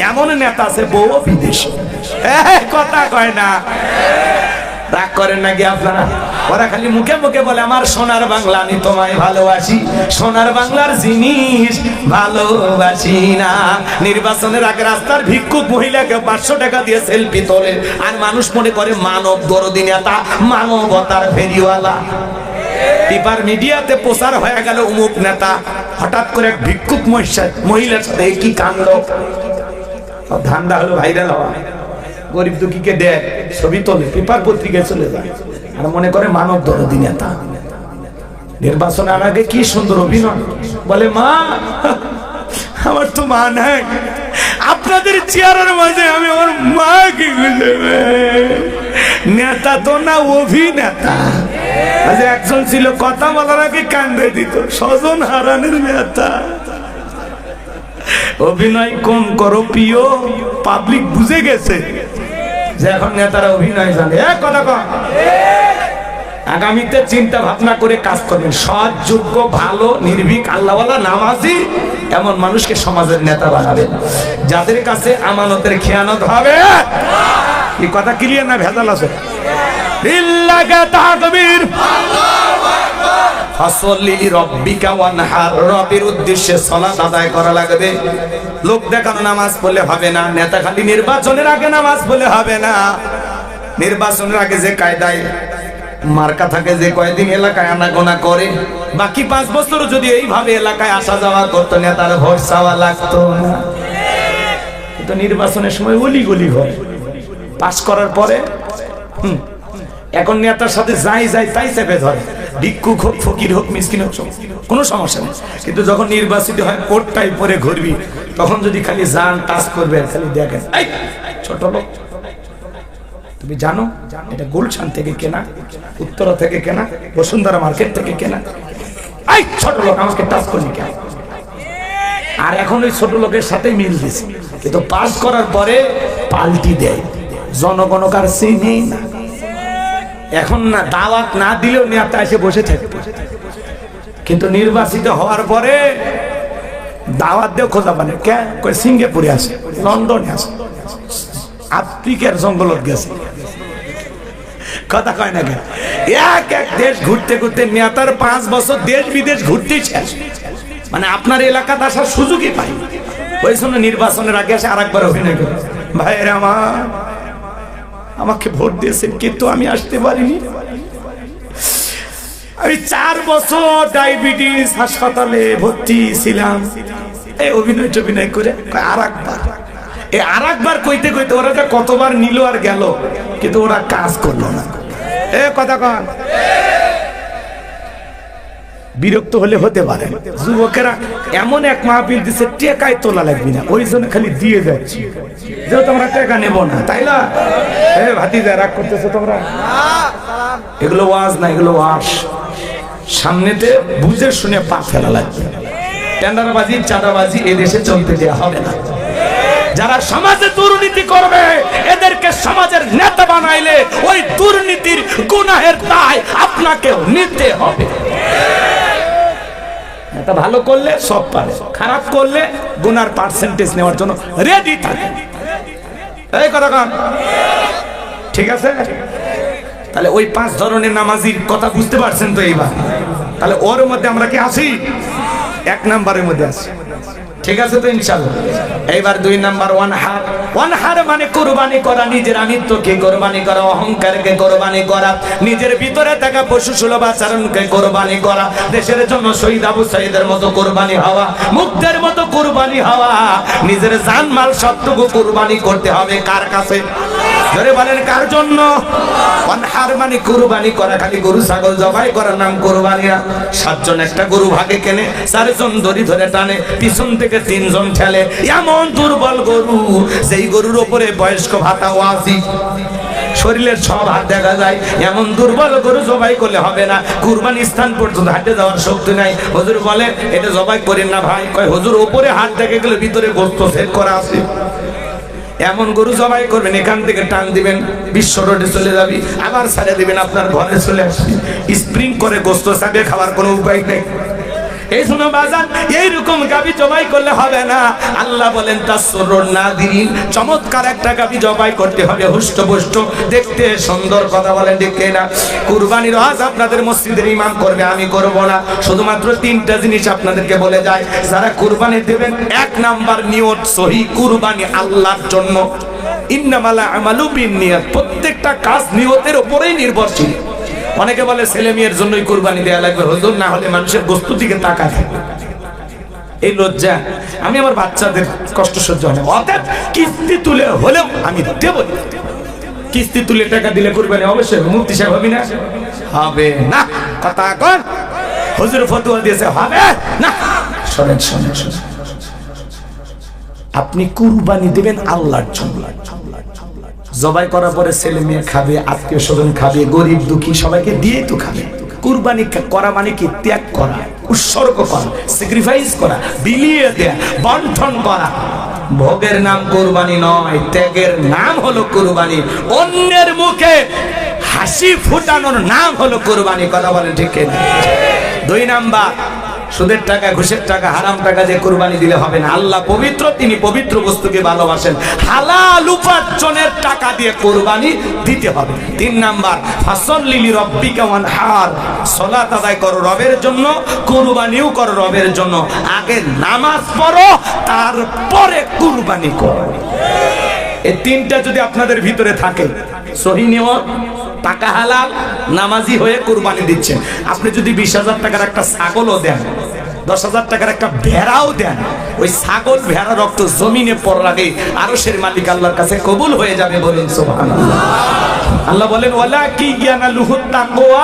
এমন নেতা আছে বউ বিদেশি। কথা কয় না, রাগ করেন নাকি আপনারা? ওরা খালি মুখে মুখে বলে আমার সোনার বাংলা, আমি তোমায় ভালোবাসি, সোনার বাংলার জিনিস ভালোবাসি না। নির্বাচনের আগে রাস্তার ভিক্ষুক মহিলাকে 500 টাকা দিয়ে সেলফি তোলে, আর মানুষ মনে করে মানব দরদি নেতা, মানবতার ফেরিওয়ালা। পেপার মিডিয়াতে প্রচার হয়ে গেল অমুক নেতা, হঠাৎ করে এক ভিক্ষুক মহিলার সাথে কি কাণ্ড। ধান্দা হলো ভাইরাল হওয়া, গরিব দুঃখীকে দেয়, ছবি তোলে, পেপার পত্রিকায় চলে যায়, আর মনে করে মানব দরদি নেতা। নির্বাচনের আগে কি সুন্দর অভিনয়, বলে মা আমার তো মা নাই, আপনাদের চেয়ারের মাঝে আমি আমার মা কি খুঁজে। নেতা তো না, অভিনেতা। একজন ছিল কথা বলার আগে কান্দে দিত, স্বজন হারানোর নেতা। অভিনয় কম করো প্রিয়, পাবলিক বুঝে গেছে যে এখন নেতারা অভিনয় জানে। কথা কম, আগামীতে চিন্তা ভাবনা করে কাজ করবেন। সৎ, যোগ্য, ভালো, নির্ভীক, আল্লাহওয়ালা, নামাজি এমন মানুষকে সমাজের নেতা বানাবেন, যাদের কাছে আমানতের খেয়ানত হবে। এই কথা ক্লিয়ার না ভেজাল আছে? রবের উদ্দেশ্যে সালাত আদায় করা লাগবে। লোক দেখানো নামাজ পড়লে হবে না, নেতা খালি নির্বাচনের আগে নামাজ পড়লে হবে না। নির্বাচনের আগে যে কায়দায় মার্কা থাকে, যে কয়েকদিন এলাকায় আনাগোনা করে, বাকি 5 বছর যদি এইভাবে এলাকায় আসা যাওয়া করতো, নেতার ভোট চাওয়া লাগতো না। কিন্তু নির্বাচনের সময় অলি গলি হয়, পাস করার পরে এখন নেতার সাথে যাই তাই চেপে ধরে, ভিক্ষুক হোক, ফকির হোক, মিসকিন হোক, কোনো সমস্যা নেই। কিন্তু যখন নির্বাচিত হয় কোটটাই পরে ঘুরবি, তখন যদি খালি যান টাচ করবে, খালি দেখেন এই ছোট লোক, তুমি জানো এটা গুলশান থেকে কেনা, উত্তরা থেকে কেনা, বসুন্ধরা মার্কেট থেকে কেনা, এই ছোট লোক আমাকে টাচ করলি কেন? আর এখন ওই ছোট লোকের সাথে মিল দিছে, কিন্তু পাস করার পরে পাল্টি দেয়, জনগণ কার চিনি না। এখন না দাওয়াত না দিলেও নেতা এসে বসে থাকবে, কিন্তু নির্বাচিত হওয়ার পরে দাওয়াত দিয়ে খোঁজা পানে কে কই সিঙ্গাপুরে আছে, লন্ডনে আছে, আফ্রিকার জঙ্গলত গেছে। কথা কয় না কেন? এক এক দেশ ঘুরতে ঘুরতে নেতার 5 বছর দেশ বিদেশ ঘুরতে শেষ, মানে আপনার এলাকাতে আসার সুযোগই পাই। ওই জন্য নির্বাচনের আগে এসে আরেকবার অভিনয় করে, ভাইয়েরা আমার আমাকে ভোট দিয়েছেন কিন্তু আমি আসতে পারিনি, আমি 4 বছর ডায়াবেটিস হাসপাতালে ভর্তি ছিলাম। এই অভিনয় করে আরেকবার কইতে কইতে ওরা কতবার নিল আর গেল, কিন্তু ওরা কাজ করলো না। কথা কন, বিরক্ত হলে হতে পারে। যুবকেরা এমন এক মাহফিল দিচ্ছে, টেকায় তোলা লাগবে না, ওই জন্য খালি দিয়ে যাচ্ছি, যেহেতু আমরা টাকা নেব না, তাই না? ভাতিজা রাগ করতেছো তোমরা? এগুলো ওয়াজ না, এগুলো ওয়াজ। সামনেতে বুঝে শুনে পা ফেলা লাগবে। টেন্ডারবাজি, চাঁদাবাজি এদেশে চলতে দেওয়া হবে না। যারা সমাজে দুর্নীতি করবে এদেরকে সমাজের নেতা বানাইলে ওই দুর্নীতির গুনাহের দায় আপনাকেও নিতে হবে। এটা ভালো করলে সব পারে, খারাপ করলে গুনার পার্সেন্টেজ নেওয়ার জন্য রেডি থাকে। এই কথা কন ঠিক আছে? তাহলে ওই 5 ধরনের নামাজির কথা বুঝতে পারছেন তো এইবার? তাহলে ওর মধ্যে আমরা কি আছি? 1 নম্বরের মধ্যে আছি, ঠিক আছে তো ইনশাআল্লাহ। এইবার 2 নাম্বার ওয়ানহার। ওয়ানহার মানে কুরবানি করা, নিজের আমিত্বকে কুরবানি করা, অহংকারকে কুরবানি করা, নিজের ভিতরে থাকা পশু সুলভ আচরণকে কুরবানি করা, দেশের জন্য শহীদ আবু সাঈদের মতো কুরবানি হওয়া, মুগ্ধের মতো কুরবানি হওয়া, নিজের জানমাল সবটুকু কুরবানি করতে হবে কার কাছে? জোরে বলেন কার জন্য? ওয়ানহার মানে কুরবানি করা, খালি গরু ছাগল জবাই করার নাম কুরবানি না। 7 জন একটা গরু ভাগে কেনে, 4 জন দড়ি ধরে টানে, পিছন থেকে 3 জন ঠেলে, এমন দুর্বল গরু, সেই গরুর উপরে বয়স্ক ভাতা ওয়াজিব, শরীরের সব হাত দেখা যায়, এমন দুর্বল গরু জবাই করলে হবে না। কুরবানি স্থান পর্যন্ত হাঁটে যাওয়ার শক্তি নাই। হুজুর বলে এটা জবাই করেন না ভাই। কয় হুজুর উপরে হাত দেখে গেলে ভিতরে গোশত সেট করা আছে, এমন গরু জবাই করবেন, এখান থেকে টান দিবেন বিশ্ব রোডে চলে যাবি, আবার ছেড়ে দিবেন আপনার ঘরে চলে আসবি, স্প্রিং করে গোশত চাবিয়ে খাওয়ার কোনো উপায় নেই। এই শুনো বাজান, এইরকম গাবি জবাই করলে হবে না। আল্লাহ বলেন তাসরুন নাদিরিন, চমৎকার একটা গাবি জবাই করতে হবে, হুষ্টপুষ্ট, দেখতে সুন্দর। কথা বলেন ঠিক না? কুরবানির হজ আপনাদের মসজিদের ইমাম করবে, আমি করব না। শুধুমাত্র 3টা জিনিস আপনাদেরকে বলে যায়, যারা কুরবানি দেবেন 1 নাম্বার নিয়ত সহি, কুরবানি আল্লাহর জন্য। ইন্নামাল আমালু বিন্নিয়াত, প্রত্যেকটা কাজ নিয়তের উপরেই নির্ভরশীল। অনেকে বলে ছেলে মেয়ের জন্যই কুরবানি দেয়া লাগবে হুজুর, না হলে মানুষের বস্তু দিকে তাকায়। এই লজ্জা, আমি আমার বাচ্চাদের কষ্ট সহ্য হয় না। অর্থাৎ কিস্তি তুলে হলেও আমি দেব। কিস্তি তুলে টাকা দিলে কুরবানি অবশ্যই মুফতি সাহেব হবে না? হবে না। কথা কন, হুজুর ফতোয়া দিয়েছে হবে না। শুনেন শুনেন শুনেন, আপনি কুরবানি দেবেন আল্লাহর জন্য। জবাই করার পরে ছেলে মেয়ে খাবে, আত্মীয় স্বজন খাবে, গরিব দুঃখী সবাইকে দিয়ে তো খাবে। কুরবানি করা মানে কি? ত্যাগ করা, উৎসর্গ করা, স্যাক্রিফাইস করা, বিলিয়ে দেয়া, বন্টন করা। ভোগের নাম কুরবানি নয়, ত্যাগের নাম হলো কুরবানি। অন্যের মুখে হাসি ফুটানোর নাম হলো কুরবানি। কথা বলেন ঠিক না? 2 নাম্বার, সুদের টাকা, ঘুষের টাকা, হারাম টাকা দিয়ে কুরবানি দিলে হবে না। আল্লাহ পবিত্র, তিনি পবিত্র বস্তুকে ভালোবাসেন। হালাল উপার্জনের টাকা দিয়ে কুরবানি দিতে হবে। 3 নাম্বার, ফাসল্লি লিরাব্বিকা ওয়ানহার, সালাত আদায় করো রবের জন্য, কুরবানিও করো রবের জন্য। আগে নামাজ পড়ো, তারপরে কুরবানি করো। এই 3টা যদি আপনাদের ভিতরে থাকে, সহি নিয়ত, টাকা হালাল, নামাজি হয়ে কুরবানি দিচ্ছেন। আপনি যদি 20,000 টাকার একটা ছাগলও দেন, 10,000 টাকার একটা ভেড়াও দেন, ওই ছাগল ভেড়া রক্ত জমিনে পড়ার আগে আরশের মালিক আল্লাহর কাছে কবুল হয়ে যাবে। বলুন সুবহানাল্লাহ। আল্লাহ বলেন ওয়ালা কি ইয়ানালুহু তাকওয়া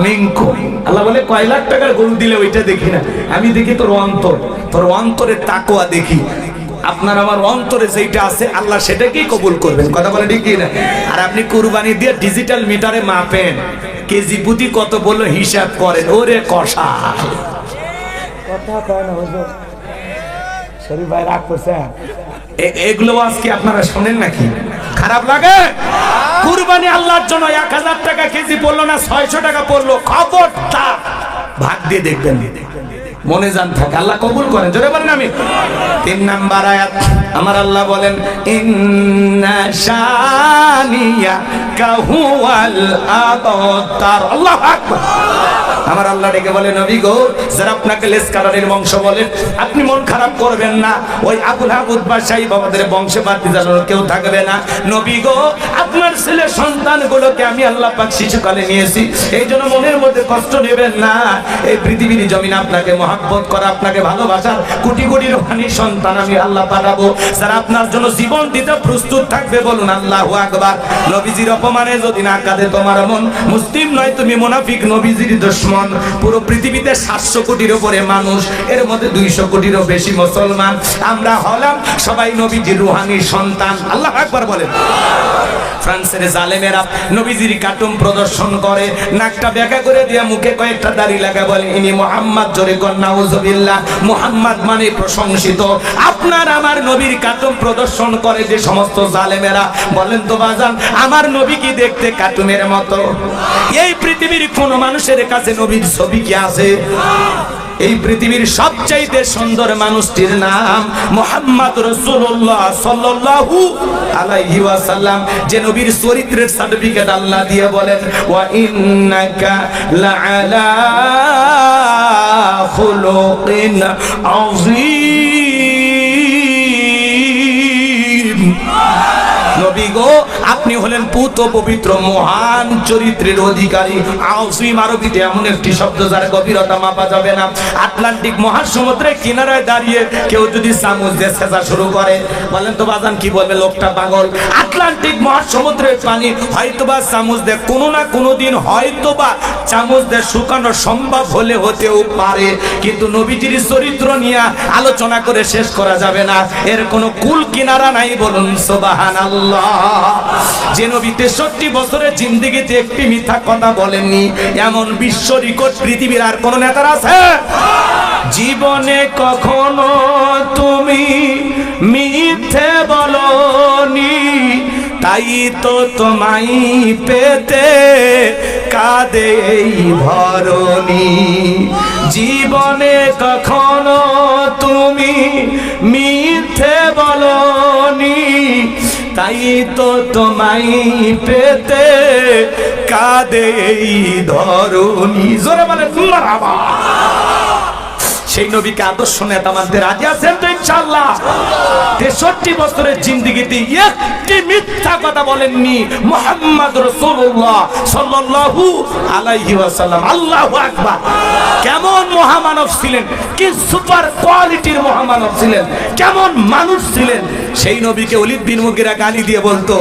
মিনকুম। আল্লাহ বলে কয় লাখ টাকার গরু দিলে ওইটা দেখি না, আমি দেখি তোর অন্তর, তোর অন্তরে তাকওয়া দেখি। আপনার আমার অন্তরে যেটা আছে আল্লাহ সেটাকেই কবুল করবেন। কথা বলে ঠিক না? আর আপনি কুরবানি দিয়ে ডিজিটাল মিটারে মাপেন, কেজি প্রতি কত বললো হিসাব করেন। ওরে কষা কথা কয় না হুজুর, শরীফ ভাই রাগ করছে। এগুলো আজকে আপনারা শোনেন নাকি? খারাপ লাগে? কুরবানি আল্লাহর জন্য 1000 টাকা কেজি পড়লো না 600 টাকা পড়লো, খবরদার ভাগ দিয়ে দেখবেন, মনে জান থাকে, আল্লাহ কবুল করেন। জোরে বলেন আমি। 3 নাম্বার আয়াত, আমার আল্লাহ বলেন ইন্না শানিয়াকা হুয়াল আবতার। আল্লাহু আকবার। আমার আল্লাহ ডেকে বলে নবী গো, যারা আপনাকে লেসকারানের বংশ বলেন, আপনি মন খারাপ করবেন না। ওই আবুল হাবুদ বাদশাহী বাবাদের বংশে বাদ জানার কেউ থাকবে না। নবী গো, আপনার ছেলে সন্তানগুলোকে আমি আল্লাহ পাক শিশুকালে নিয়েছি, এই জন্য মনের মধ্যে কষ্ট নেবেন না। এই পৃথিবীর জমিনে আপনাকে মহব্বত করা, আপনাকে ভালোবাসার কোটি কোটি রূহানি সন্তান আমি আল্লাহ পাঠাবো, যারা আপনার জন্য জীবন দিতে প্রস্তুত থাকবে। বলুন আল্লাহু আকবার। নবীজির অপমানে যদি না কাঁদে তোমার মন, মুসলিম নয় তুমি মুনাফিক, নবীজির দুশমন। পুরো পৃথিবীতে 700 কোটির উপরে মানুষ, এর মধ্যে 200 কোটিরও বেশি মুসলমান। আমরা হলাম সবাই নবীজির রূহানি সন্তান। আল্লাহু আকবার বলেন। ফ্রান্সের জালেমেরা নবীজির কার্টুন প্রদর্শন করে, নাকটা বেঁকা করে দিয়ে মুখে কয়েকটা দাড়ি লাগা, বলে ইনি মুহাম্মদ। জোরে কর নাউজুবিল্লাহ। মুহাম্মদ মানে প্রশংসিত। আপনার আমার নবী নবীর কার্টুন প্রদর্শন করে যে সমস্ত জালেমেরা, বলেন তো বাজান আমার নবী কি দেখতে কার্টুনের মতো? এই পৃথিবীর কোন মানুষের কাছে নবীর ছবি কি আছে? এই পৃথিবীর সবচাইতে সুন্দর মানুষটির নাম মুহাম্মদ রাসূলুল্লাহ সাল্লাল্লাহু আলাইহি ওয়াসাল্লাম, যে নবীর চরিত্রের সার্টিফিকেট আল্লাহ দিয়ে বলেন ওয়া ইন্নাকা লাআলা খুলুকিন আযীম। নবী গো আপনি হলেন পুত পবিত্র মহান চরিত্রের অধিকারী। আযীম আরবিতে এমন একটি শব্দ যার গভীরতা মাপা যাবে না। আটলান্টিক মহাসমুদ্রের কিনারায় দাঁড়িয়ে কেউ যদি চামচ দিয়ে ছেঁচা শুরু করে, বলেন তো বাজান কি বলবে? লোকটা পাগল। আটলান্টিক মহাসমুদ্রের পানি হয়তোবা চামচ দিয়ে কোনো না কোনো দিন হয়তোবা চামচ দিয়ে শুকানো সম্ভব হলে হতেও পারে, কিন্তু নবীজির চরিত্র নিয়ে আলোচনা করে শেষ করা যাবে না। এর কোনো কুল কিনারা নাই, বলুন সুবহানাল্লাহ। যে নবী 63 বছরের জিন্দেগিতে একটি মিথ্যা কথা বলেননি, এমন বিশ্ব রেকর্ড পৃথিবীর আর কোন নেতার আছে? জীবনে কখনো তুমি মিথ্যে বলনি, তাই তো তোমায় পেতে কাঁদে এই ধরণী। জীবনে কখনো তুমি মিথ্যে বলনি, তাই তো তোমায় পেতে কাঁদে এই ধরণী। জোরে বলে মারহাবা। সেই নবীকে আদর্শ নেতা মানতে রাজি আছেন তো ইনশাআল্লাহ? 63 বছরের জিন্দেগিতে একটি মিথ্যা কথা বলেননি মুহাম্মদ রাসূলুল্লাহ সাল্লাল্লাহু আলাইহি ওয়াসাল্লাম। আল্লাহু আকবার। কেমন মহামানব ছিলেন, কি সুপার কোয়ালিটির মহামানব ছিলেন, কেমন মানুষ ছিলেন। সেই নবীকে ওলীদ বিন মুগীরা গালি দিয়ে বলতো,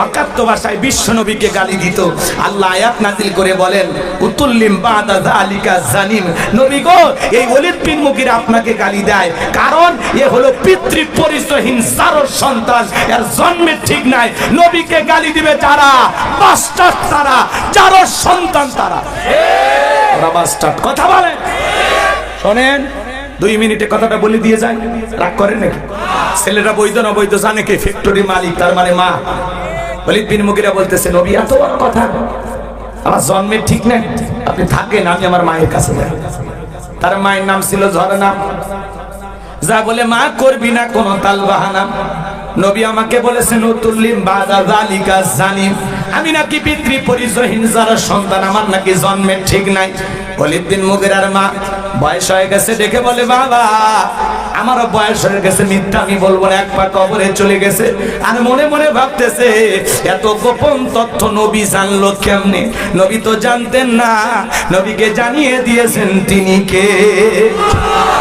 অকাত্য ভাষায় বিশ্ব নবীকে গালি দিত। আল্লাহ আয়াত নাযিল করে বলেন উতুল্লিম বাদা যালিকা জানিম। নবী গো এই ওলীদ বিন মুগীরা আপনাকে গালি দেয় কারণ এ হলো পিতৃ পরিচয়হীন জারর সন্তান, এর জন্মের ঠিক নাই। নবীকে গালি দিবে যারা বাস্টার্ড, তারা জারর সন্তান, তারা বাস্টার্ড। কথা বলেন, শোনেন 2 মিনিটে কথাটা বলে দিয়ে যায়, রাগ করেন নাকি? ছেলেরা বৈধ না বৈধ জানে কে? ফ্যাক্টরি মালিক, তার মানে মা। ওলীদ বিন মুগীরা বলতেছে নবী এত বড় কথা, আমার জন্মের ঠিক নাই, আপনি থাকেন, আমি আমার মায়ের কাছে যাই। তার মায়ের নাম ছিল ঝরনা। যা বলে মা করবি না কোনো তাল বাহানা। নবী আমাকে বলেছেন উতুল্লিম বাদা যালিকা জানিম, আমি নাকি পিতৃ পরিচয়হীন যারা সন্তান, আমার নাকি জন্মের ঠিক নাই। ওলীদ বিন মুগীরার মা বয়স হয়ে গেছে, দেখে বলে বাবা আমারও বয়স হয়ে গেছে, মিথ্যা আমি বলবো না, এক পা কবরে চলে গেছে। আর মনে মনে ভাবতেছে এত গোপন তথ্য নবী জানলো কেমনে? নবী তো জানতেন না, নবীকে জানিয়ে দিয়েছেন তিনি কে।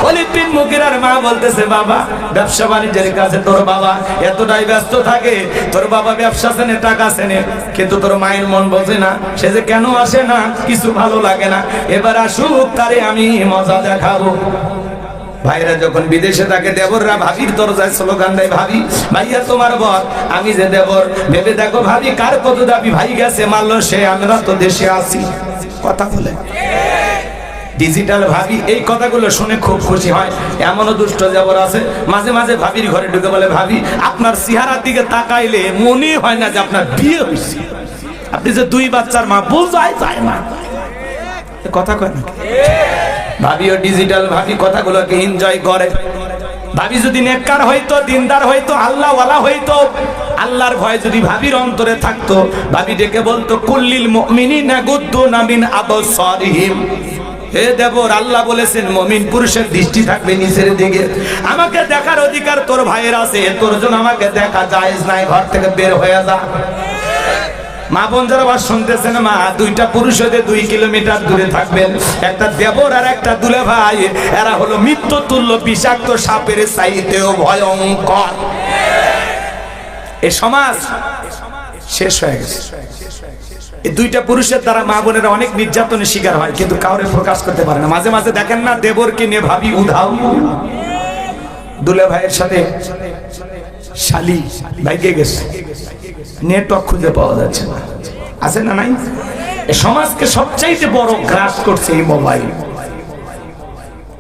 ওলীদ বিন মুগীরার মা বলতেছে বাবা ব্যবসা বাণিজ্যের কাছে তোর বাবা এতটাই ব্যস্ত থাকে, তোর বাবা ব্যবসা চেনে, টাকা চেনে, কিন্তু তোর মায়ের মন বোঝে না। সে যে কেন আসে না, কিছু ভালো লাগে না, এবার আসুক, তারে আমি মজা দেখাবো। ভাইরা যখন বিদেশে থাকে দেবররা ভাবির দরজায় স্লোগান দেয়, ভাবি ভাইয়া তোমার বর, আমি যে দেবর, ভেবে দেখো ভাবি কার কত দাবি, ভাই গেছে মারলো সে, আমরা তো দেশে আছি। কথা বলে ডিজিটাল ভাবি এই কথাগুলো শুনে খুব খুশি হয়। এমনও দুষ্ট দেবর আছে মাঝে মাঝে ভাবির ঘরে ঢুকে বলে ভাবি আপনার চেহারার দিকে তাকাইলে মনে হয় না যে আপনার বিয়ে হয়েছে, আপনি যে 2 বাচ্চার মা, বোঝাই যায় না। কথা কয় না? ভাবিও ডিজিটাল ভাবি কথাগুলোকে এনজয় করে। ভাবি যদি নেককার হইতো, দিনদার হইতো, আল্লাহওয়ালা হইতো, আল্লাহর ভয় যদি ভাবির অন্তরে থাকতো, ভাবি ডেকে বলতো কুল্লিল মুমিনিনা গুদ্দুনা মিন আবসারিহিম। হে দেবর, আল্লাহ বলেছেন মুমিন পুরুষের দৃষ্টি থাকবে নিচের দিকে। আমাকে দেখার অধিকার তোর ভাইয়ের আছে, তোর জন্য আমাকে দেখা জায়েজ নাই, ঘর থেকে বের হয়ে যা। মা বোন যারা আবার শুনতেছেন, মা 2টা পুরুষ হতে 2 কিলোমিটার দূরে থাকবেন। একটা দেবর আর একটা দুলে ভাই, এরা হলো মৃত্যু তুল্য বিষাক্ত সাপের চাইতেও ভয়ঙ্কর। এই সমাজ শেষ হয়ে গেছে। এই 2টা পুরুষের দ্বারা মা বোনেরা অনেক নির্যাতনের শিকার হয়, কিন্তু কাউরে প্রকাশ করতে পারে না। মাঝে মাঝে দেখেন না দেবরকে নিয়ে ভাবি উধাও, দুলে ভাইয়ের সাথে শালি ভাইকে গেছে, নেটওয়ার্ক খুঁজে পাওয়া যাচ্ছে না, আছে না নাই? এই সমাজকে সবচাইতে বড় গ্রাস করছে এই মোবাইল।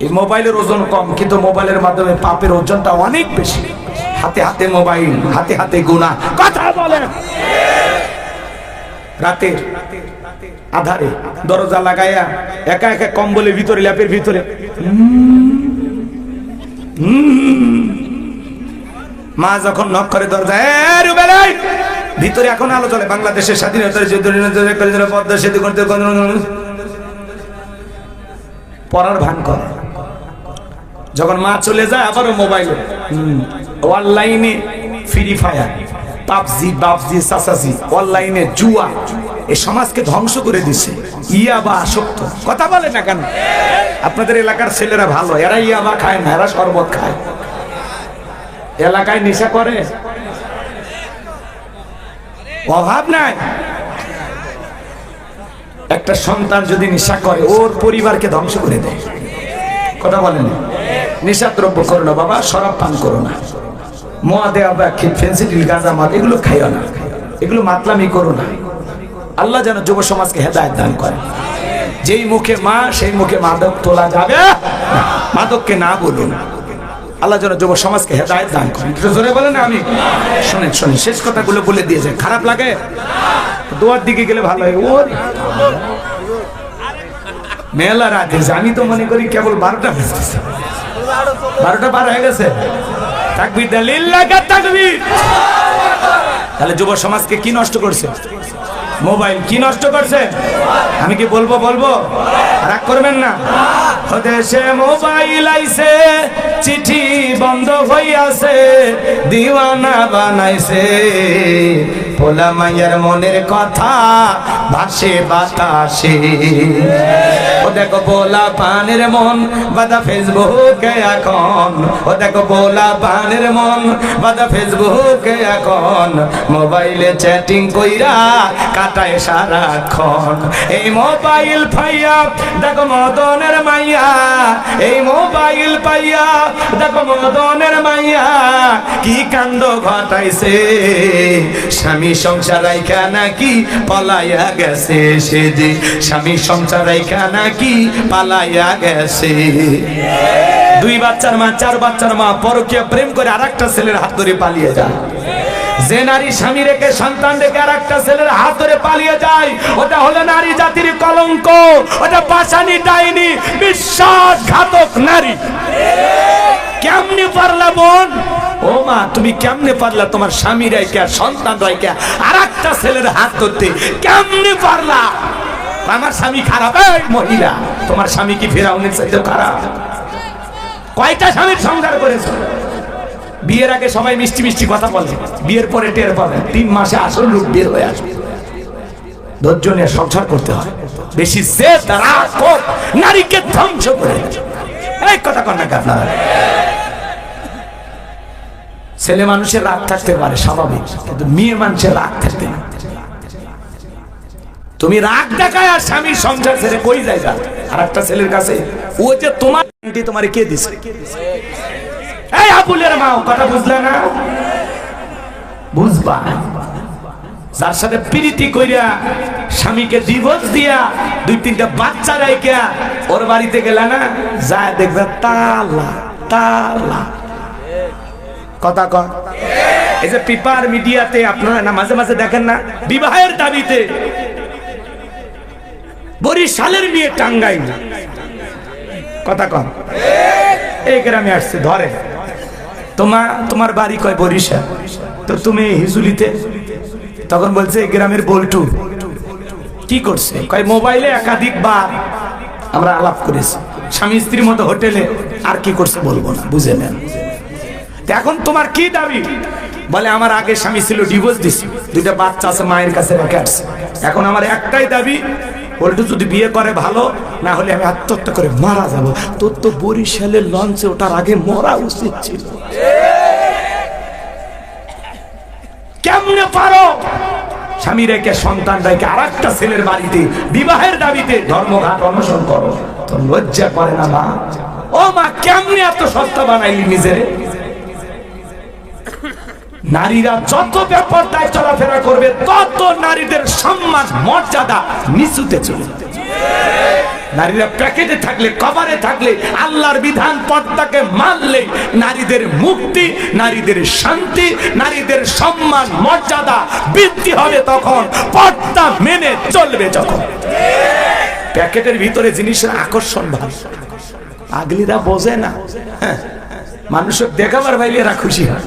এই মোবাইলের ওজন কম, কিন্তু মোবাইলের মাধ্যমে পাপের ওজনটা অনেক বেশি। হাতে হাতে মোবাইল, হাতে হাতে গুনাহ। কথা বলেন। রাতের আধারে দরজা লাগায়া একা একা কম্বলের ভিতরে, ল্যাপের ভিতরে মা যখন নক করে দরজা, ভিতরে এখন আলো চলে, বাংলাদেশের স্বাধীনতার যুদ্ধ, পদ্মা সেতু করতে পড়ার ভান করে। যখন মা চলে যায় আবারও মোবাইলে অনলাইনে ফ্রি ফায়ার, পাবজি, বাবজি, সাসাজি, অনলাইনে জুয়া, এই সমাজকে ধ্বংস করে দিছে। ইয়াবা আসক্ত। কথা বলে না কেন? আপনাদের এলাকার ছেলেরা ভালো, এরা ইয়াবা খায় না, এরা শরবত খায়। এলাকায় নেশা করে, অভাব নাই। একটা সন্তান যদি নেশা করে ওর পরিবারকে ধ্বংস করে দেয়। কথা বলেন। নেশা দ্রব্য করো না বাবা, শরাব পান করো না, মদে আবার ফেন্সিডিল, গাঁজা, মদ এগুলো খাইও না, এগুলো মাতলামি করো না। আল্লাহ যেন যুব সমাজকে হেদায়েত দান করে। যেই মুখে মা সেই মুখে মাদক তোলা যাবে, মাদককে না বলুন। আল্লাহ যেন যুব সমাজকে হেদায়েত দান করেন। একটু জোরে বলেন আমি। শুনেন শুনেন, শেষ কথাগুলো বলে দিয়েছে। খারাপ লাগে? দোয়ার দিকে গেলে ভালো হয়। ওর মেলা রাতে আমি তো মনে করি কেবল 12টা বেজেছে, 12টা পার হয়ে গেছে। তাকবীর দেন, লিল্লাহ তাকবীর। তাহলে যুব সমাজকে কি নষ্ট করছে? মোবাইল। কি নষ্ট করছে? আমি কি বলবো? রাগ করবেন না। দেশে মোবাইল আইছে, চিঠি বন্ধ হইয়াছে, দিওয়ানা বানাইছে, পোলা মাইয়ার মনের কথা ভাসে বাতাসে। ও দেখো পোলা পানের মন বাদা ফেসবুকে এখন, ও দেখো পোলা পানের মন বাদা ফেসবুকে এখন, মোবাইলে চ্যাটিং কইরা কাটায় সারাক্ষণ। এই মোবাইল পাইয়া দেখো মদনের মাইয়া, এই মোবাইল পাইয়া দেখো মদনের মাইয়া কি কাণ্ড ঘটাইছে। স্বামী সংসার রাইখা নাকি পলাইয়া গেছে, সে যে স্বামী সংসার রাইখা নাকি পালাইয়া গেছে। 2 বাচ্চার মা, 4 বাচ্চার মা পরকীয়া প্রেম করে আরেকটা ছেলের হাত ধরে পালিয়ে যায়। যে নারী স্বামী রেখে সন্তান রেখে আরেকটা ছেলের হাত ধরে পালিয়ে যায়, ওটা হলো নারী জাতির কলঙ্ক, ওটা পাশানি ডাইনি, বিশ্বাসঘাতক নারী। কেমনে পারলা বোন? ও মা, তুমি কেমনে পারলা তোমার স্বামী রেখে সন্তান রেখে আরেকটা ছেলের হাত ধরতে? কেমনে পারলা? আমার স্বামী খারাপ। এই মহিলা, তোমার স্বামী কি ফেরাউনের চাইতে খারাপ? কয়টা স্বামীর সংসার করেছো? বিয়ের আগে সবাই মিষ্টি মিষ্টি কথা বলে, বিয়ের পরে টের পাবেন 3 মাসে আসল রূপ বের হয়ে আসবে। ধৈর্য নিয়ে সংসার করতে হয়। বেশি জেদ রাগ নারীকে ধ্বংস করে। এই কথা কন না আপনারা। ছেলে মানুষের রাগ থাকতে পারে স্বাভাবিক, কিন্তু মেয়ে মানুষের রাগ থাকতে না। তুমি রাগ দেখায় আর স্বামীর সংসার ছেড়ে কই যাইবা আর একটা ছেলের কাছে? ও যে তোমার কে দিছে? এই আবুলের মা, কথা বুঝলে না? বুঝবা। যার সাথে প্রীতি কইরা স্বামীকে ডিভোর্স দিয়া 2-3টা বাচ্চা রাইখা ওর বাড়িতে গেলা না, যায় দেখবে তালা তালা। কথা কর। এই যে পেপার মিডিয়াতে আপনারা না মাঝে মাঝে দেখেন না, বিবাহের দাবিতে বরিশালের মেয়ে টাঙ্গাইল। কথা কর। এই গ্রামে আসছে ধরে, তোমার বাড়ি কয় বরিশাল, তো তুমি হিজুলিতে। তখন বলছে এই গ্রামের বল্টু। কি করছে? কয় মোবাইলে একাধিকবার আমরা আলাপ করেছি, স্বামী স্ত্রীর মতো হোটেলে। আর কি করছে বলবো না, বুঝে নেন। এখন তোমার কি দাবি? বলে আমার আগে স্বামী ছিল, ডিভোর্স দিছি, 2টা বাচ্চা আছে, মায়ের কাছে রেখে আসছে। এখন আমার একটাই দাবি, বল্টু যদি বিয়ে করে ভালো, না হলে আমি আত্মহত্যা করে মারা যাব। তোর তো বরিশালের লঞ্চে ওঠার আগে মরা উচিত ছিল। কেমনে পারো স্বামী রেখে সন্তান রেখে আরেকটা ছেলের বাড়িতে বিবাহের দাবিতে ধর্মঘাট অনশন করো? তোর লজ্জা করে না মা? ও মা, কেমনে এত সস্তা বানাইলি নিজের? নারীরা যত বেপরদায় চলাফেরা করবে তত নারীদের সম্মান মর্যাদা নিচুতে চলে। নারীরা প্যাকেটে থাকলে, কভারে থাকলে, আল্লাহর বিধান পর্দাকে মানলে নারীদের মুক্তি, নারীদের শান্তি, নারীদের সম্মান মর্যাদা বৃদ্ধি হবে তখন, পর্দা মেনে চলবে যখন। প্যাকেটের ভিতরে জিনিসের আকর্ষণ ভাব আগলিরা বোঝে না, মানুষের দেখাবার বাইরে এরা খুশি হয়।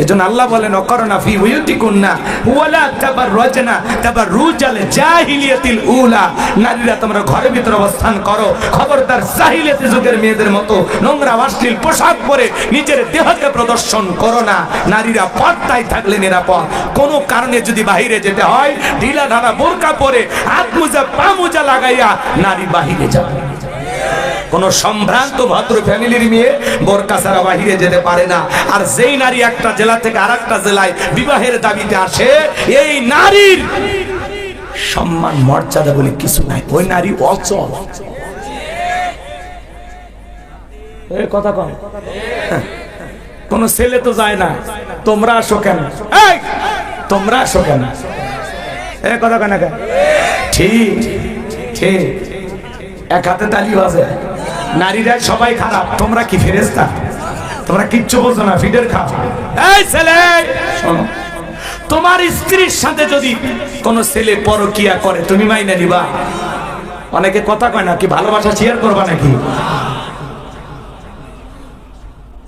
এজন্য আল্লাহ বলেন অকরনা ফি বুয়ুতিকুন্না ওয়ালা তাবাররাজনা তাবাররুজাল জাহিলিয়াতিল উলা, নারীরা তোমরা ঘরের ভিতরে অবস্থান করো, খবরদার জাহিলিয়াতি যুগের মেয়েদের মতো নোংরা অশ্লীল পোশাক পরে নিজের দেহকে প্রদর্শন করো না। নারীরা পর্দায় থাকলে নিরাপদ। কোনো কারণে যদি বাহিরে যেতে হয়, ঢিলা ঢালা বোরকা পরে হাত মোজা পা মোজা লাগাইয়া নারী বাহিরে যাবে। কোন সম্ভ্রান্ত ভদ্র ফ্যামিলির মেয়ে বোরকা ছাড়া বাহিরে যেতে পারে না। আর যেই নারী একটা জেলা থেকে আরেকটা জেলায় বিবাহের দাবিতে আসে, এই নারীর সম্মান মর্যাদা বলে কিছু নাই, ওই নারী অচল। এই কথা কম, কোন ছেলে তো যায় না, তোমরা আসো কেন, এই তোমরা আসো কেন, এই কথা কেন? ঠিক ঠিক, এক হাতে তালি বাজে। নারীরা সবাই খারাপ, তোমরা কি ফেরেশতা? তোমরা কিচ্ছু বোঝো না, ফিডের খাও। এই ছেলে শোনো, তোমার স্ত্রীর সাথে যদি কোন ছেলে পরকিয়া করে তুমি মাইনে নিবা? অনেকে কথা কয় না, কি ভালোবাসা শেয়ার করবা নাকি?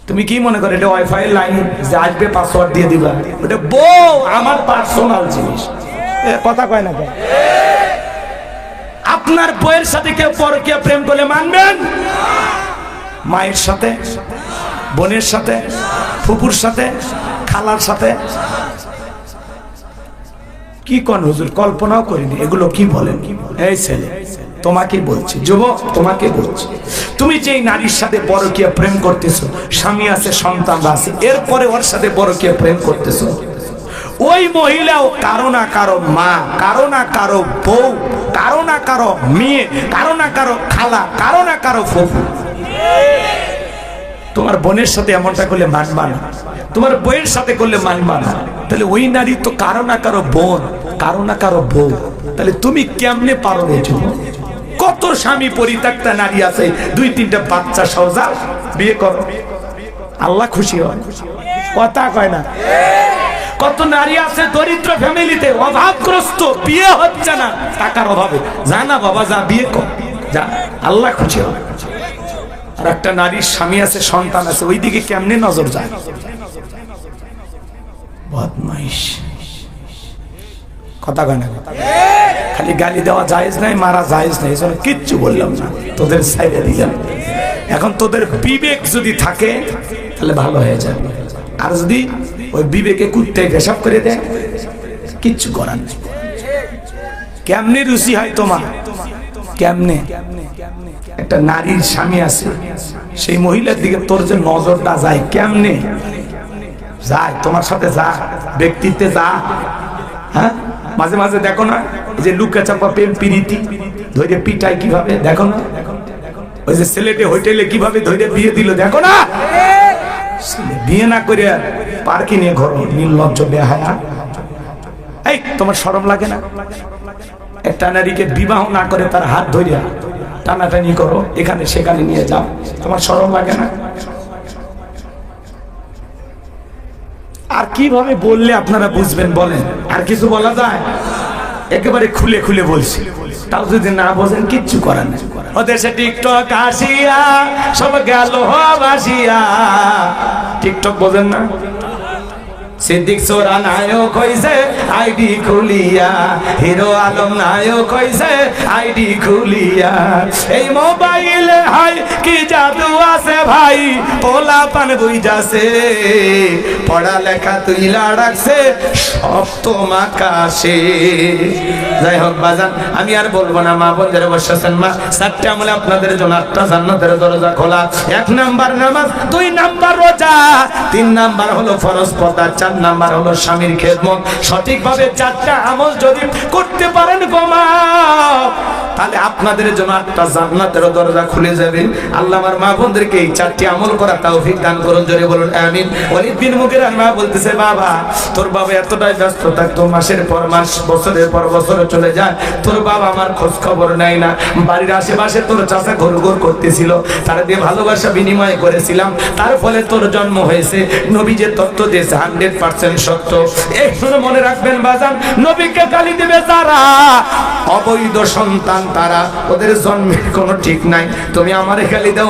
তুমি কি মনে করো এটা ওয়াইফাই লাইন যে আসবে পাসওয়ার্ড দিয়ে দিবা? ওটা বউ আমার পার্সোনাল জিনিস, কথা কয় না কেন? আপনার বউয়ের সাথে কেউ পরকীয়া প্রেম করলে মানবেন? মায়ের সাথে, বোনের সাথে, ফুপুর সাথে, খালার সাথে? কি কোন হুজুর, কল্পনাও করিনি এগুলো, কি বলেন? এই ছেলে তোমাকে বলছি, যুবক তোমাকে বলছি, তুমি যেই নারীর সাথে পরকীয়া প্রেম করতেছো, স্বামী আছে, সন্তান আছে, এরপরে ওর সাথে পরকীয়া প্রেম করতেছো, ওই মহিলাও কারো না কারো মা, কারো না কারো বউ, কারো না কারো মেয়ে, কারো না কারো খালা, কারো না কারো ফুফু। তোমার বোনের সাথে এমনটা করলে মানবা না, তোমার বউয়ের সাথে করলে মানবা না, তাহলে ওই নারী তো কারো না কারো বোন, কারো না কারো বউ। তাহলে তুমি কেমনে পারো? কত স্বামী পরিত্যক্তা নারী আছে, 2-3টা বাচ্চা সহজা বিয়ে করো, আল্লাহ খুশি হয়, কথা কয় না? কত নারী আছে দরিদ্র ফ্যামিলিতে, অভাবগ্রস্ত, বিয়ে হচ্ছে না টাকার অভাবে, জানা বাবা যা বিয়ে কর, যা, আল্লাহ খুশি হবে। আর একটা নারীর স্বামী আছে, সন্তান আছে, ওই দিকে কেমনে নজর যায়? বদমাইশ, কথা কয় না? খালি গালি দেওয়া জায়েজ নাই, মারা জায়েজ নাই, এজন্য কিচ্ছু বললাম না, তোদের সাইডে দিলাম। এখন তোদের বিবেক যদি থাকে তাহলে ভালো হয়ে যাবে, আর যদি ওই বিবেকে কুত্তে পেশাব করে দেয়, কিচ্ছু করার নেই। কেমনে রুচি হয় তোমার? কেমনে? একটা নারীর স্বামী আছে, সেই মহিলার দিকে তোর যে নজরটা যায়, কেমনে যায়? তোমার সাথে যা, ব্যক্তিত্বে যা। হ্যাঁ, মাঝে মাঝে দেখো না যে লুকা চাপা প্রেম প্রীতি ধরে পিটায় কিভাবে, দেখো না? ওই যে ছেলেটে হোটেলে কিভাবে ধরে বিয়ে দিল, দেখো না? বিয়ে না করে পার্কে নিয়ে ঘর, নির্লজ্জ বেহায়া। এই তোমার শরম লাগে না? একটা নারীকে বিবাহ না করে তার হাত ধরিয়া টানাটানি করো, এখানে সেখানে নিয়ে যাও, তোমার শরম লাগে না? আর কিভাবে বললে আপনারা বুঝবেন বলেন? আর কিছু বলা যায়? একেবারে খুলে খুলে বলছি, তাও যদি না বোঝেন কিচ্ছু করার নেই। ওদের সে টিকটক আসিয়া সব গেল ভাসিয়া, টিকটক বোঝেন না? সিদ্দিক সোরা নায়ক হইছে আইডি খুলিয়া, হিরো আলম নায়ক হইছে আইডি খুলিয়া। এই মোবাইলে হাই কি জাদু আছে ভাই, পোলা পান বুঝাছে, পড়ালেখা তুইলা রাখছে সব তোমাকাশে। যাই হোক বাজান, আমি আর বলবো না, মা বোনদের বসেছেন, মা 4টে আমলে আপনাদের জন্য 8টা জান্নাতের দরজা খোলা। 1 নাম্বার নামাজ, 2 নাম্বার রোজা, 3 নাম্বার হলো ফরজ পর্দা, 4 নাম্বার হলো স্বামীর খেদমত। সঠিকভাবে 4টা আমল যদি করতে পারেন গো মা, তাহলে আপনাদের জন্য একটা জান্নাতের দরজা খুলে যাবে। আল্লাহ আমার মা বোনদেরকে এই 4টি আমল করা তৌফিক দান করুন, জোরে বলুন আমিন। ওয়ালিদ বিন মুগিরার মা বলতেছে, বাবা তোর বাবা এতটাই ব্যস্ত থাকতো, মাসের পর মাস বছরের পর বছর চলে যায়, তোর বাবা আমার খোঁজ খবর নেয় না। বাড়ির আশেপাশে তোর চাচা ঘুরঘুর করতেছিল, তার দিয়ে ভালোবাসা বিনিময় করেছিলাম, তার ফলে তোর জন্ম হয়েছে। নবী যে তত্ত্ব দিয়েছে 100% সত্য। এই শুনে মনে রাখবেন বাজান, নবীকে গালি দিবে যারা, অবৈধ সন্তান তারা, ওদের জন্মের কোনো ঠিক নাই। তুমি আমারে গালি দাও,